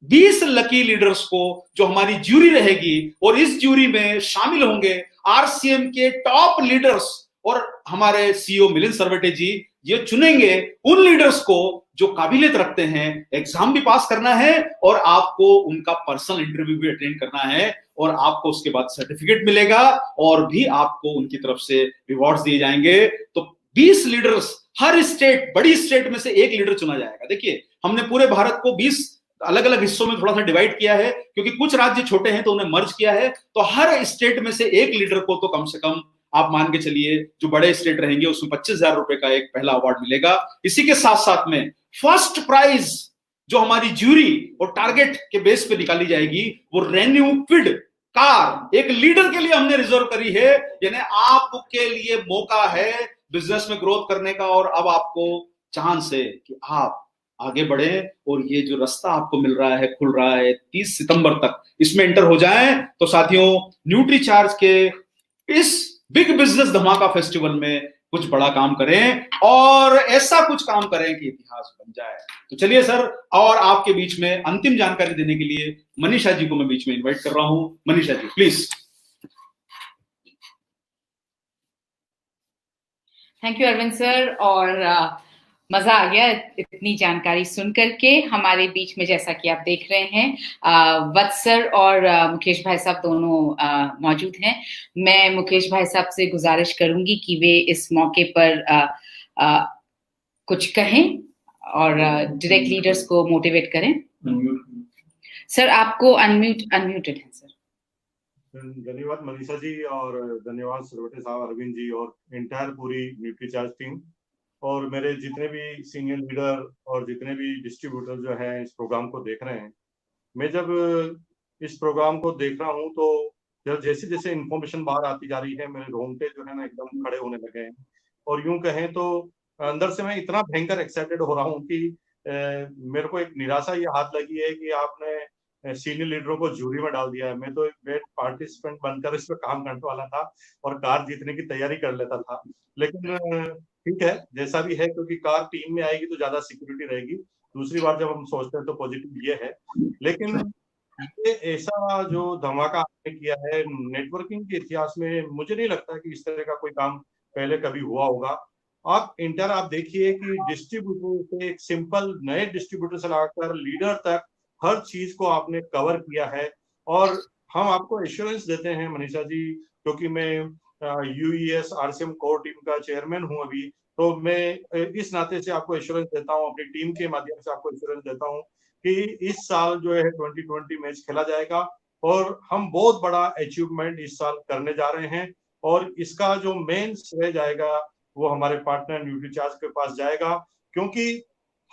20 लकी लीडर्स को जो हमारी ज्यूरी रहेगी, और इस ज्यूरी में शामिल होंगे आरसीएम के टॉप लीडर्स, और हमारे सीईओ मिलिंद सरवटे जी ये चुनेंगे उन लीडर्स को जो काबिलियत रखते हैं। एग्जाम भी पास करना है और आपको उनका पर्सनल इंटरव्यू भी अटेंड करना है, और आपको उसके बाद सर्टिफिकेट मिलेगा, और भी आपको उनकी तरफ से रिवॉर्ड्स दिए जाएंगे। तो 20 लीडर्स, हर स्टेट, बड़ी स्टेट में से एक लीडर चुना जाएगा। देखिए हमने पूरे भारत को 20 अलग अलग हिस्सों में थोड़ा सा डिवाइड किया है, क्योंकि कुछ राज्य छोटे हैं तो उन्हें मर्ज किया है। तो हर स्टेट में से एक लीडर को तो कम से कम आप मान के चलिए, जो बड़े स्टेट रहेंगे उसमें 25,000 रुपए का एक पहला अवार्ड मिलेगा। इसी के साथ साथ में फर्स्ट प्राइज जो हमारी ज्यूरी और टारगेट के बेस पे निकाली जाएगी, वो रेन्यू क्विड कार एक लीडर के लिए हमने रिजर्व करी है। यानी आपके लिए मौका है बिजनेस में ग्रोथ करने का, और अब आपको चांस है कि आप आगे बढ़े, और ये जो रास्ता आपको मिल रहा है, खुल रहा है 30 सितंबर तक, इसमें एंटर हो जाएं। तो साथियों, न्यूट्रीचार्ज के इस बिग बिजनेस धमाका फेस्टिवल में कुछ बड़ा काम करें, और ऐसा कुछ काम करें कि इतिहास बन जाए। तो चलिए सर, और आपके बीच में अंतिम जानकारी देने के लिए मनीषा जी को मैं बीच में इनवाइट कर रहा हूं। Manisha ji please. Thank you Arvind sir, और मजा आ गया इतनी जानकारी सुन करके। हमारे बीच में जैसा कि आप देख रहे हैं वत्स सर और मुकेश भाई साहब दोनों मौजूद हैं। मैं मुकेश भाई साहब से गुजारिश करूंगी कि वे इस मौके पर कुछ कहें और डायरेक्ट लीडर्स को मोटिवेट करें। सर आपको अनम्यूटेड है सर। धन्यवाद मनीषा जी, और धन्यवाद सरवटे साहब, अरविंद जी, और एंटायर पूरी न्यूट्रीचार्ज टीम, और मेरे जितने भी सीनियर लीडर और जितने भी डिस्ट्रीब्यूटर जो हैं इस प्रोग्राम को देख रहे हैं। मैं जब इस प्रोग्राम को देख रहा हूं तो जब जैसे जैसे इंफॉर्मेशन बाहर आती जा रही है, मेरे रोंगटे जो है ना एकदम खड़े होने लगे हैं। और यूं कहें तो अंदर से मैं इतना भयंकर एक्साइटेड हो रहा हूँ कि मेरे को एक निराशा ये हाथ लगी है कि आपने सीनियर लीडरों को जूरी में डाल दिया है। मैं तो एक पार्टिसिपेंट बनकर इस पर काम करने वाला था और कार जीतने की तैयारी कर लेता था, लेकिन ठीक है जैसा भी है, क्योंकि कार टीम में आएगी तो ज्यादा सिक्योरिटी रहेगी। दूसरी बार जब हम सोचते हैं तो पॉजिटिव ये है। लेकिन ये ऐसा जो धमाका आपने किया है नेटवर्किंग के इतिहास में, मुझे नहीं लगता कि इस तरह का कोई काम पहले कभी हुआ होगा। आप देखिए कि डिस्ट्रीब्यूटर से एक सिंपल नए डिस्ट्रीब्यूटर से लगाकर लीडर तक हर चीज को आपने कवर किया है। और हम आपको एश्योरेंस देते हैं मनीषा जी, क्योंकि मैं यूईएस आरसीएम कोर टीम का चेयरमैन हूं अभी, तो मैं इस नाते से आपको एश्योरेंस देता हूं, अपनी टीम के माध्यम से आपको एश्योरेंस देता हूं कि इस साल जो है 2020 मैच खेला जाएगा, और हम बहुत बड़ा अचीवमेंट इस साल करने जा रहे हैं। और इसका जो मेन श्रेय जाएगा वो हमारे पार्टनर न्यूट्रीचार्ज के पास जाएगा, क्योंकि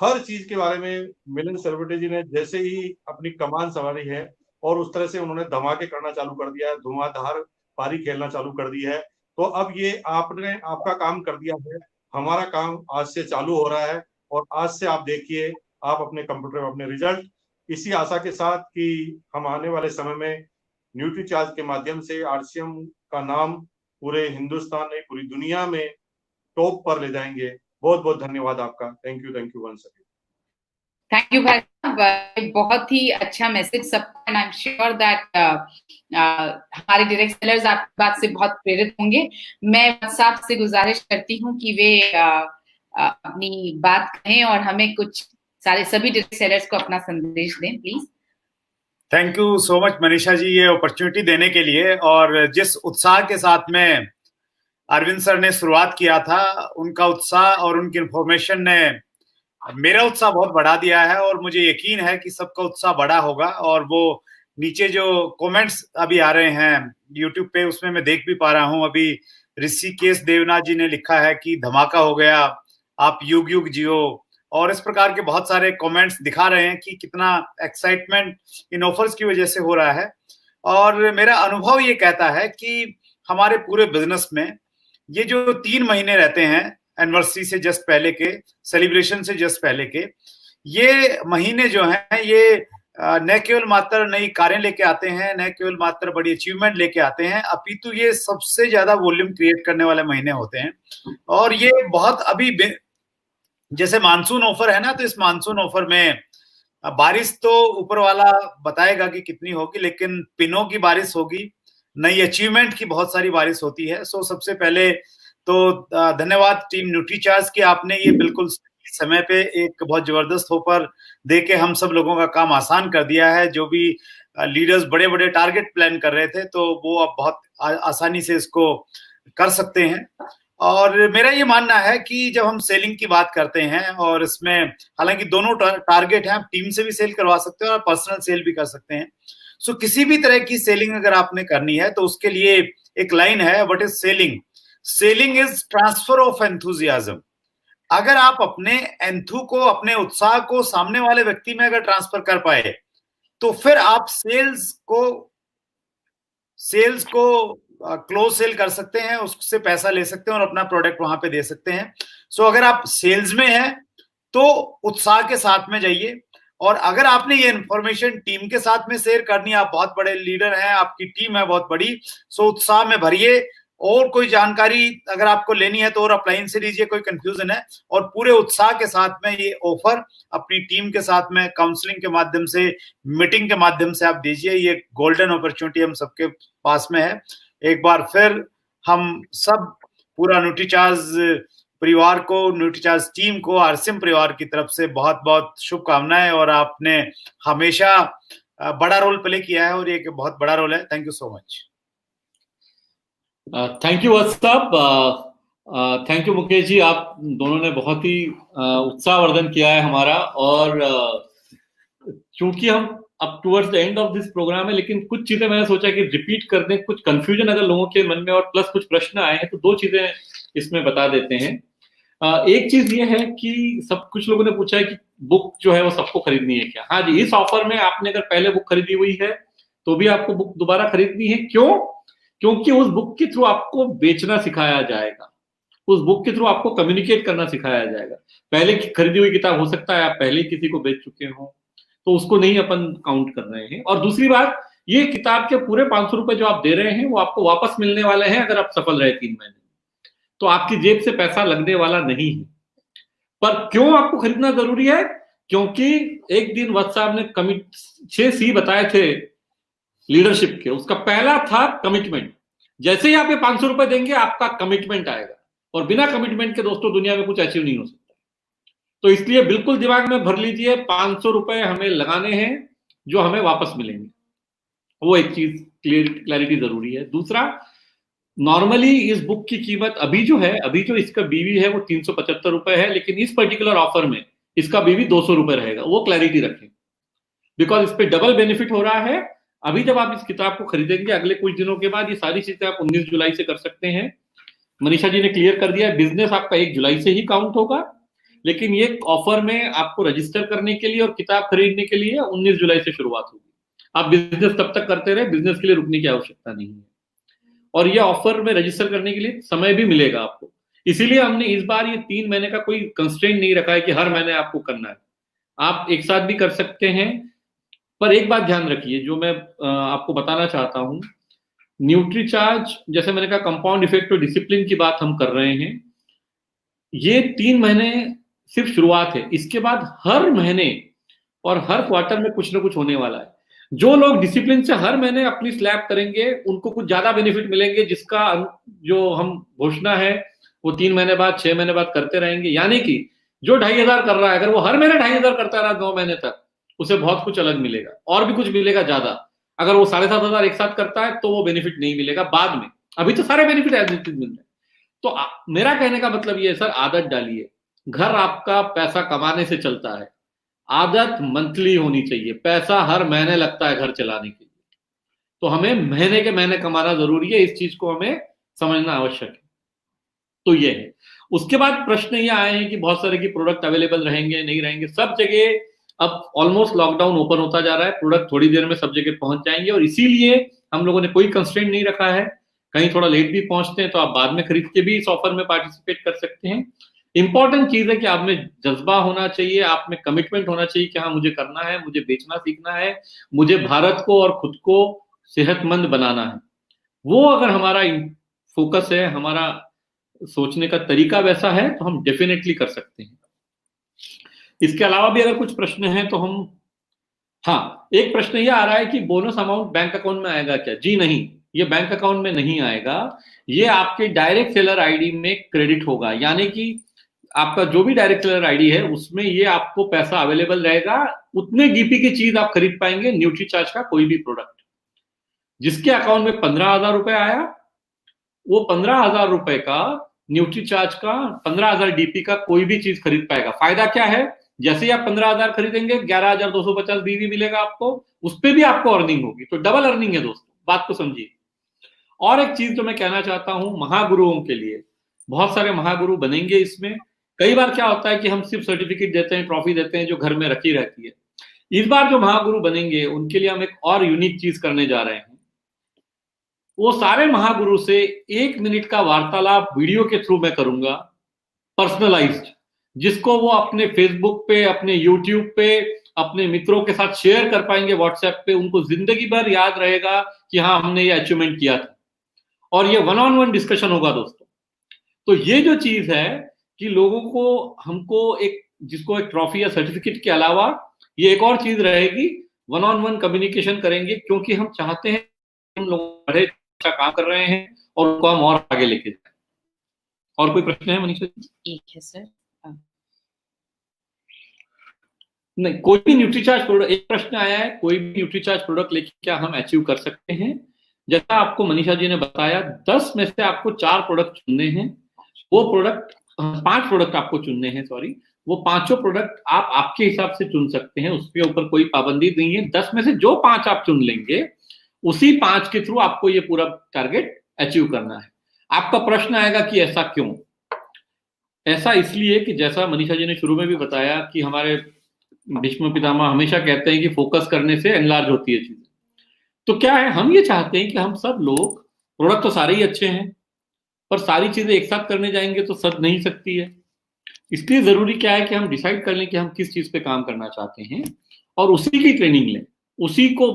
हर चीज के बारे में मिलिंद सरवटे जी ने जैसे ही अपनी कमान संभाली है और उस तरह से उन्होंने धमाके करना चालू कर दिया है, धुआंधार पारी खेलना चालू कर दी है। तो अब ये आपने आपका काम कर दिया है, हमारा काम आज से चालू हो रहा है, और आज से आप देखिए आप अपने कंप्यूटर में अपने रिजल्ट, इसी आशा के साथ कि हम आने वाले समय में न्यूट्रीचार्ज के माध्यम से आरसीएम का नाम पूरे हिंदुस्तान नहीं पूरी दुनिया में टॉप पर ले जाएंगे। बहुत बहुत धन्यवाद आपका। Thank you once again. Thank you भाई साहब, बहुत ही अच्छा मैसेज सबका, and I am sure that हमारे डायरेक्ट सेलर्स आपकी बात से बहुत प्रेरित होंगे। मैं साहब से गुजारिश करती हूँ कि वे अपनी बात कहें और हमें कुछ सभी डायरेक्ट सेलर्स को अपना संदेश दें, please. Thank you so much Manisha ji, ये अपॉर्चुनिटी देने के लिए। और जिस उत्साह के साथ में अरविंद सर ने शुरुआत किया था, उनका उत्साह और उनकी इंफॉर्मेशन ने मेरा उत्साह बहुत बढ़ा दिया है, और मुझे यकीन है कि सबका उत्साह बढ़ा होगा। और वो नीचे जो कमेंट्स अभी आ रहे हैं यूट्यूब पे, उसमें मैं देख भी पा रहा हूं। अभी ऋषिकेश देवनाथ जी ने लिखा है कि धमाका हो गया, आप युग युग जियो, और इस प्रकार के बहुत सारे कमेंट्स दिखा रहे हैं कि कितना एक्साइटमेंट इन ऑफर्स की वजह से हो रहा है। और मेरा अनुभव ये कहता है कि हमारे पूरे बिजनेस में ये जो 3 महीने रहते हैं एनिवर्सरी से जस्ट पहले के, सेलिब्रेशन से जस्ट पहले के, ये महीने जो हैं ये न केवल मात्र नई कारें लेके आते हैं, न केवल मात्र बड़ी अचीवमेंट लेके आते हैं, अपितु ये सबसे ज्यादा वॉल्यूम क्रिएट करने वाले महीने होते हैं। और ये बहुत अभी जैसे मानसून ऑफर है ना, तो इस मानसून ऑफर में बारिश तो ऊपर वाला बताएगा कि कितनी होगी, लेकिन पिनों की बारिश होगी, नई अचीवमेंट की बहुत सारी बारिश होती है। सो सबसे पहले तो धन्यवाद टीम न्यूट्रीचार्ज की, आपने ये बिल्कुल समय पे एक बहुत जबरदस्त ऑफर देके हम सब लोगों का काम आसान कर दिया है। जो भी लीडर्स बड़े बड़े टारगेट प्लान कर रहे थे, तो वो अब बहुत आसानी से इसको कर सकते हैं। और मेरा ये मानना है कि जब हम सेलिंग की बात करते हैं, और इसमें हालांकि दोनों टारगेट हैं, आप टीम से भी सेल करवा सकते हैं और पर्सनल सेल भी कर सकते हैं। सो किसी भी तरह की सेलिंग अगर आपने करनी है, तो उसके लिए एक लाइन है, what is selling? Selling is transfer of enthusiasm. अगर आप अपने एंथू को, अपने उत्साह को सामने वाले व्यक्ति में अगर ट्रांसफर कर पाए, तो फिर आप सेल्स को क्लोज सेल कर सकते हैं, उससे पैसा ले सकते हैं और अपना प्रोडक्ट वहां पे दे सकते हैं। सो अगर आप सेल्स में हैं तो उत्साह के साथ में जाइए, और अगर आपने ये इंफॉर्मेशन टीम के साथ में शेयर करनी है, आप बहुत बड़े लीडर हैं, आपकी टीम है बहुत बड़ी, सो उत्साह में भरिए। और कोई जानकारी अगर आपको लेनी है तो और अपलाइन से लीजिए, कोई कंफ्यूजन है, और पूरे उत्साह के साथ में ये ऑफर अपनी टीम के साथ में काउंसलिंग के माध्यम से, मीटिंग के माध्यम से आप दीजिए। ये गोल्डन अपॉर्चुनिटी हम सबके पास में है। एक बार फिर हम सब पूरा न्यूट्रीचार्ज परिवार को, न्यूट्रीचार्ज टीम को, आरसीएम परिवार की तरफ से बहुत बहुत शुभकामनाएं। और आपने हमेशा बड़ा रोल प्ले किया है, और ये बहुत बड़ा रोल है। Thank you so much. Thank you Vats साहब, थैंक यू मुकेश जी, आप दोनों ने बहुत ही उत्साहवर्धन किया है हमारा। और क्योंकि हम अब towards the end of this programme है, लेकिन कुछ चीजें मैंने सोचा कि रिपीट कर दें, कुछ कंफ्यूजन अगर लोगों के मन में और प्लस कुछ प्रश्न आए हैं, तो 2 चीजें इसमें बता देते हैं। एक चीज ये है कि सब कुछ लोगों ने पूछा है कि बुक जो है वो सबको खरीदनी है क्या? हाँ जी, इस ऑफर में आपने अगर पहले बुक खरीदी हुई है तो भी आपको बुक दोबारा खरीदनी है। क्यों? क्योंकि उस बुक के थ्रू आपको बेचना सिखाया जाएगा, उस बुक के थ्रू आपको कम्युनिकेट करना सिखाया जाएगा। पहले की खरीदी हुई किताब हो सकता है आप पहले किसी को बेच चुके हो, तो उसको नहीं अपन काउंट कर रहे हैं। और दूसरी बात, ये किताब के पूरे 500 रुपए जो आप दे रहे हैं वो आपको वापस मिलने वाले हैं अगर आप सफल रहे 3 महीने, तो आपकी जेब से पैसा लगने वाला नहीं है। पर क्यों आपको खरीदना जरूरी है? क्योंकि एक दिन वत्स साहब ने 6 C बताए थे लीडरशिप के, उसका पहला था कमिटमेंट। जैसे ही आप ये 500 रुपए देंगे आपका कमिटमेंट आएगा, और बिना कमिटमेंट के दोस्तों दुनिया में कुछ अचीव नहीं हो सकता। तो इसलिए बिल्कुल दिमाग में भर लीजिए, 500 रुपए हमें लगाने हैं जो हमें वापस मिलेंगे। वो एक चीज क्लैरिटी जरूरी है। दूसरा, नॉर्मली इस बुक की कीमत अभी जो इसका बीवी है वो 375 रुपए है, लेकिन इस पर्टिकुलर ऑफर में इसका बीवी 200 रुपए रहेगा। वो क्लैरिटी रखें, बिकॉज इस पे डबल बेनिफिट हो रहा है। अभी जब आप इस किताब को खरीदेंगे अगले कुछ दिनों के बाद, ये सारी चीजें आप 19 जुलाई से कर सकते हैं। मनीषा जी ने क्लियर कर दिया, बिजनेस आपका 1 जुलाई से ही काउंट होगा, लेकिन ये ऑफर में आपको रजिस्टर करने के लिए और किताब खरीदने के लिए 19 जुलाई से शुरुआत होगी। आप बिजनेस तब तक करते रहे, बिजनेस के लिए रुकने की आवश्यकता नहीं है। और ये ऑफर में रजिस्टर करने के लिए समय भी मिलेगा आपको, इसीलिए हमने इस बार ये 3 महीने का कोई कंस्ट्रेंट नहीं रखा है कि हर महीने आपको करना है। आप एक साथ भी कर सकते हैं। पर एक बात ध्यान रखिए जो मैं आपको बताना चाहता हूं, न्यूट्रीचार्ज, जैसे मैंने कहा, कंपाउंड इफेक्ट और डिसिप्लिन की बात हम कर रहे हैं। ये 3 महीने सिर्फ शुरुआत है, इसके बाद हर महीने और हर क्वार्टर में कुछ ना कुछ होने वाला है। जो लोग डिसिप्लिन से हर महीने अपनी स्लैब करेंगे उनको कुछ ज्यादा बेनिफिट मिलेंगे, जिसका जो हम घोषणा है वो 3 महीने बाद 6 महीने बाद करते रहेंगे। यानी कि जो 2,500 कर रहा है, अगर वो हर महीने 2,500 करता रहा 9 महीने तक, उसे बहुत कुछ अलग मिलेगा और भी कुछ मिलेगा ज्यादा। अगर वो 7,500 एक साथ करता है तो वो बेनिफिट नहीं मिलेगा बाद में, अभी तो सारे बेनिफिट एज इट इज मिल रहे हैं। तो मेरा कहने का मतलब ये है सर, आदत डालिए। घर आपका पैसा कमाने से चलता है, आदत मंथली होनी चाहिए। पैसा हर महीने लगता है घर चलाने के लिए, तो हमें महीने के महीने कमाना जरूरी है, इस चीज को हमें समझना आवश्यक है। तो ये है। उसके बाद प्रश्न ये आए हैं कि बहुत सारे की प्रोडक्ट अवेलेबल रहेंगे नहीं रहेंगे। सब जगह अब ऑलमोस्ट लॉकडाउन ओपन होता जा रहा है, प्रोडक्ट थोड़ी देर में सब जगह पहुंच जाएंगे, और इसीलिए हम लोगों ने कोई कंस्ट्रेंट नहीं रखा है। कहीं थोड़ा लेट भी पहुंचते हैं तो आप बाद में खरीद के भी इस ऑफर में पार्टिसिपेट कर सकते हैं। इंपॉर्टेंट चीज है कि आप में जज्बा होना चाहिए, आप में कमिटमेंट होना चाहिए कि हाँ मुझे करना है, मुझे बेचना सीखना है, मुझे भारत को और खुद को सेहतमंद बनाना है। वो अगर हमारा फोकस है, हमारा सोचने का तरीका वैसा है, तो हम डेफिनेटली कर सकते हैं। इसके अलावा भी अगर कुछ प्रश्न हैं तो हम, हाँ एक प्रश्न ये आ रहा है कि बोनस अमाउंट बैंक अकाउंट में आएगा क्या? जी नहीं, ये बैंक अकाउंट में नहीं आएगा, ये आपके डायरेक्ट सेलर आईडी में क्रेडिट होगा। यानी कि आपका जो भी डायरेक्ट सेलर आईडी है उसमें ये आपको पैसा अवेलेबल रहेगा, उतने डीपी की चीज आप खरीद पाएंगे न्यूट्रीचार्ज का कोई भी प्रोडक्ट। जिसके अकाउंट में 15,000 रुपए आया, वो 15,000 रुपए का न्यूट्रीचार्ज का 15,000 डीपी का कोई भी चीज खरीद पाएगा। फायदा क्या है? जैसे ही आप 15,000 खरीदेंगे 11,250 डीबी मिलेगा आपको, उस पर भी आपको अर्निंग होगी। तो डबल अर्निंग है दोस्तों, बात को समझिए। और एक चीज जो मैं कहना चाहता हूं महागुरुओं के लिए, बहुत सारे महागुरु बनेंगे इसमें। कई बार क्या होता है कि हम सिर्फ सर्टिफिकेट देते हैं, ट्रॉफी देते हैं जो घर में रखी रहती है। इस बार जो महागुरु बनेंगे उनके लिए हम एक और यूनिक चीज करने जा रहे हैं। वो सारे महागुरु से 1 मिनट का वार्तालाप वीडियो के थ्रू मैं करूंगा, पर्सनलाइज्ड, जिसको वो अपने फेसबुक पे, अपने यूट्यूब पे, अपने मित्रों के साथ शेयर कर पाएंगे, व्हाट्सएप पे। उनको जिंदगी भर याद रहेगा कि हाँ हमने ये अचीवमेंट किया था। और ये 1-on-1 डिस्कशन होगा दोस्तों। तो ये जो चीज है कि लोगों को, हमको एक, जिसको एक ट्रॉफी या सर्टिफिकेट के अलावा ये एक और चीज रहेगी, 1-on-1 कम्युनिकेशन करेंगे, क्योंकि हम चाहते हैं हम लोग बड़े अच्छा काम कर रहे हैं और उनको हम और आगे लेके जाए। और कोई प्रश्न है मनीषा जी? एक है सर। नहीं, कोई भी न्यूट्रीचार्ज प्रोडक्ट, एक प्रश्न आया है, कोई भी न्यूट्रीचार्ज प्रोडक्ट लेके क्या हम अचीव कर सकते हैं? जैसा आपको मनीषा जी ने बताया, 10 में से आपको 4 प्रोडक्ट चुनने हैं। वो प्रोडक्ट 5 प्रोडक्ट आपको चुनने हैं, सॉरी, वो पांचों प्रोडक्ट आप आपके हिसाब से चुन सकते हैं, उसके ऊपर कोई पाबंदी नहीं है। 10 में से जो 5 आप चुन लेंगे, उसी 5 के थ्रू आपको ये पूरा टारगेट अचीव करना है। आपका प्रश्न आएगा कि ऐसा क्यों? ऐसा इसलिए कि जैसा मनीषा जी ने शुरू में भी बताया कि हमारे भीष्म पितामह हमेशा कहते हैं कि फोकस करने से एनलार्ज होती है चीजें। तो क्या है, हम ये चाहते हैं कि हम सब लोग, प्रोडक्ट तो सारे ही अच्छे हैं, पर सारी चीजें एक साथ करने जाएंगे तो सद नहीं सकती है। इसलिए जरूरी क्या है कि हम डिसाइड कर लें कि हम किस चीज पे काम करना चाहते हैं और उसी की ट्रेनिंग लें, उसी को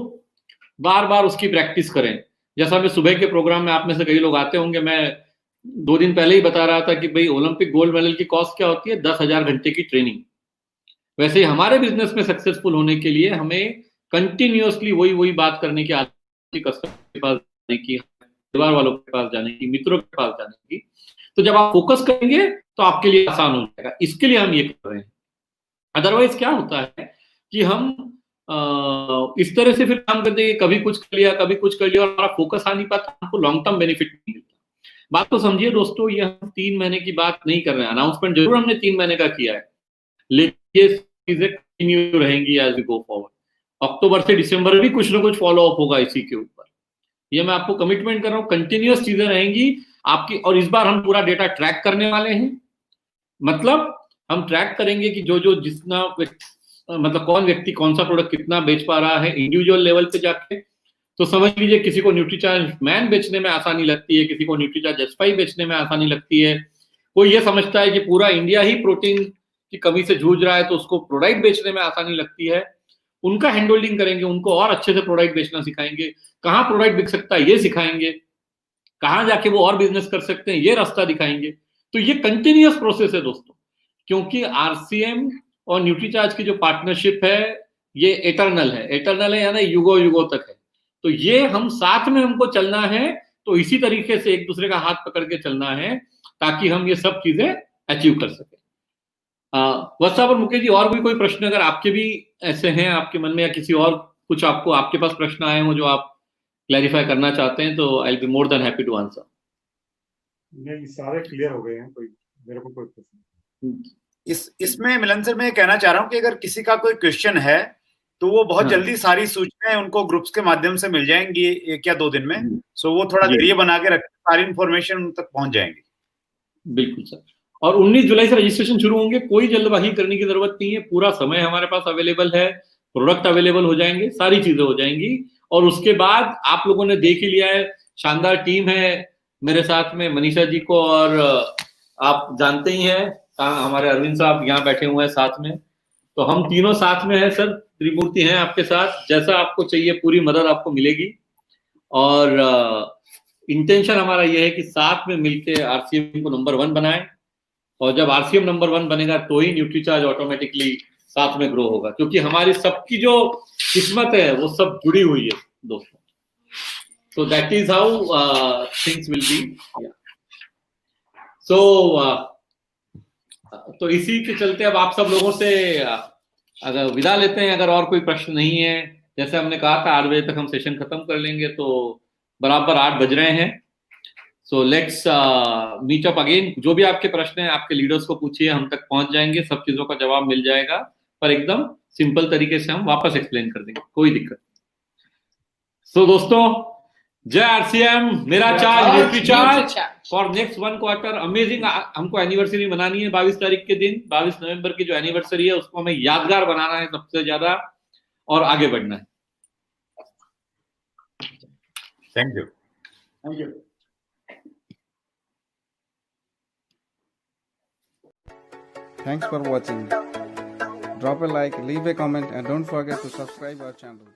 बार बार उसकी प्रैक्टिस करें। जैसा मैं सुबह के प्रोग्राम में, आप में से कई लोग आते होंगे, मैं 2 दिन पहले ही बता रहा था कि भाई ओलंपिक गोल्ड मेडल की कॉस्ट क्या होती है? 10,000 घंटे की ट्रेनिंग। वैसे ही हमारे बिजनेस में सक्सेसफुल होने के लिए हमें कंटिन्यूअसली वही बात करने की आदत, कस्टमर के पास जाने की, परिवार वालों के पास जाने की, मित्रों के पास जाने की। तो जब आप फोकस करेंगे तो आपके लिए आसान हो जाएगा। इसके लिए हम ये कर रहे हैं। अदरवाइज क्या होता है कि हम इस तरह से फिर काम करते हैं, कभी कुछ कर लिया कभी कुछ कर लिया, और हमारा फोकस आ नहीं पाता, हमको लॉन्ग टर्म बेनिफिट नहीं मिलता। बात तो समझिए दोस्तों, ये हम 3 महीने की बात नहीं कर रहे हैं। अनाउंसमेंट जरूर हमने 3 महीने का किया है, लेकिन ये चीजें कंटिन्यू रहेंगी एज वी गो फॉरवर्ड। अक्टूबर से दिसंबर भी कुछ ना कुछ फॉलो अप होगा इसी के ऊपर। ये मैं आपको कमिटमेंट कर रहा हूँ, कंटिन्यूअस चीजें रहेंगी आपकी। और इस बार हम पूरा डेटा ट्रैक करने वाले हैं। मतलब हम ट्रैक करेंगे कि जो जितना, मतलब कौन व्यक्ति कौन सा प्रोडक्ट कितना बेच पा रहा है इंडिविजुअल लेवल पे जाके। तो समझ लीजिए, किसी को न्यूट्रीचार्ज मैन बेचने में आसानी लगती है, किसी को न्यूट्रीचार्ज एस्पाई बेचने में आसानी लगती है, कोई ये समझता है कि पूरा इंडिया ही प्रोटीन की कमी से जूझ रहा है तो उसको प्रोडक्ट बेचने में आसानी लगती है। उनका हैंड होल्डिंग करेंगे, उनको और अच्छे से प्रोडक्ट बेचना सिखाएंगे, कहाँ प्रोडक्ट बिक सकता है ये सिखाएंगे, कहाँ जाके वो और बिजनेस कर सकते हैं ये रास्ता दिखाएंगे। तो ये कंटिन्यूअस प्रोसेस है दोस्तों, क्योंकि आरसीएम और न्यूट्रीचार्ज की जो पार्टनरशिप है ये एटर्नल है यानी युगों युगों तक है। तो ये हम साथ में हमको चलना है, तो इसी तरीके से एक दूसरे का हाथ पकड़ के चलना है ताकि हम ये सब चीजें अचीव कर सके। वत्सा और मुकेश जी, और भी कोई प्रश्न अगर आपके भी ऐसे हैं आपके मन में, या किसी और कुछ आपको आपके पास प्रश्न आए हो जो आप क्लैरिफाई करना चाहते हैं, तो I will be more than happy to answer. नहीं, सारे क्लियर हो गए हैं, कोई मेरे को कोई प्रश्न। इसमें मिलन सर मैं कहना चाह रहा हूँ कि अगर किसी का कोई क्वेश्चन है तो वो बहुत जल्दी सारी सूचनाएं उनको ग्रुप्स के माध्यम से मिल जाएंगी 1 या 2 दिन में। सो वो थोड़ा जरिए बना के रखें, सारी इंफॉर्मेशन उन तक पहुंच जाएंगी। बिल्कुल सर। और 19 जुलाई से रजिस्ट्रेशन शुरू होंगे, कोई जल्दबाजी करने की जरूरत नहीं है, पूरा समय हमारे पास अवेलेबल है, प्रोडक्ट अवेलेबल हो जाएंगे, सारी चीजें हो जाएंगी। और उसके बाद आप लोगों ने देख ही लिया है, शानदार टीम है मेरे साथ में, मनीषा जी को और आप जानते ही हैं हमारे अरविंद साहब यहाँ बैठे हुए हैं साथ में, तो हम तीनों साथ में हैं सर, त्रिमूर्ति हैं आपके साथ, जैसा आपको चाहिए पूरी मदद आपको मिलेगी। और इंटेंशन हमारा यह है कि साथ में मिलकर आरसीएम को नंबर 1 बनाएं, और जब आरसीएम नंबर 1 बनेगा तो ही न्यूट्रीचार्ज ऑटोमेटिकली साथ में ग्रो होगा, क्योंकि हमारी सबकी जो किस्मत है वो सब जुड़ी हुई है दोस्तों। तो that is how things will be. So तो इसी के चलते अब आप सब लोगों से अगर विदा लेते हैं, अगर और कोई प्रश्न नहीं है, जैसे हमने कहा था 8 बजे तक हम सेशन खत्म कर लेंगे, तो बराबर 8 बज रहे हैं। So let's meet up again. जो भी आपके प्रश्न हैं आपके लीडर्स को पूछिए, हम तक पहुंच जाएंगे, सब चीजों का जवाब मिल जाएगा, पर एकदम सिंपल तरीके से हम वापस एक्सप्लेन कर देंगे, कोई दिक्कत। सो दोस्तों, जय आरसीएम, मेरा charge Nutricharge for next 1 quarter. Amazing, हमको एनिवर्सरी मनानी है 22 तारीख के दिन, 22 नवंबर की जो एनिवर्सरी है उसको हमें यादगार बनाना है सबसे ज्यादा, और आगे बढ़ना है। Thank you. Thank you. Thanks for watching. Drop a like, leave a comment, and don't forget to subscribe our channel.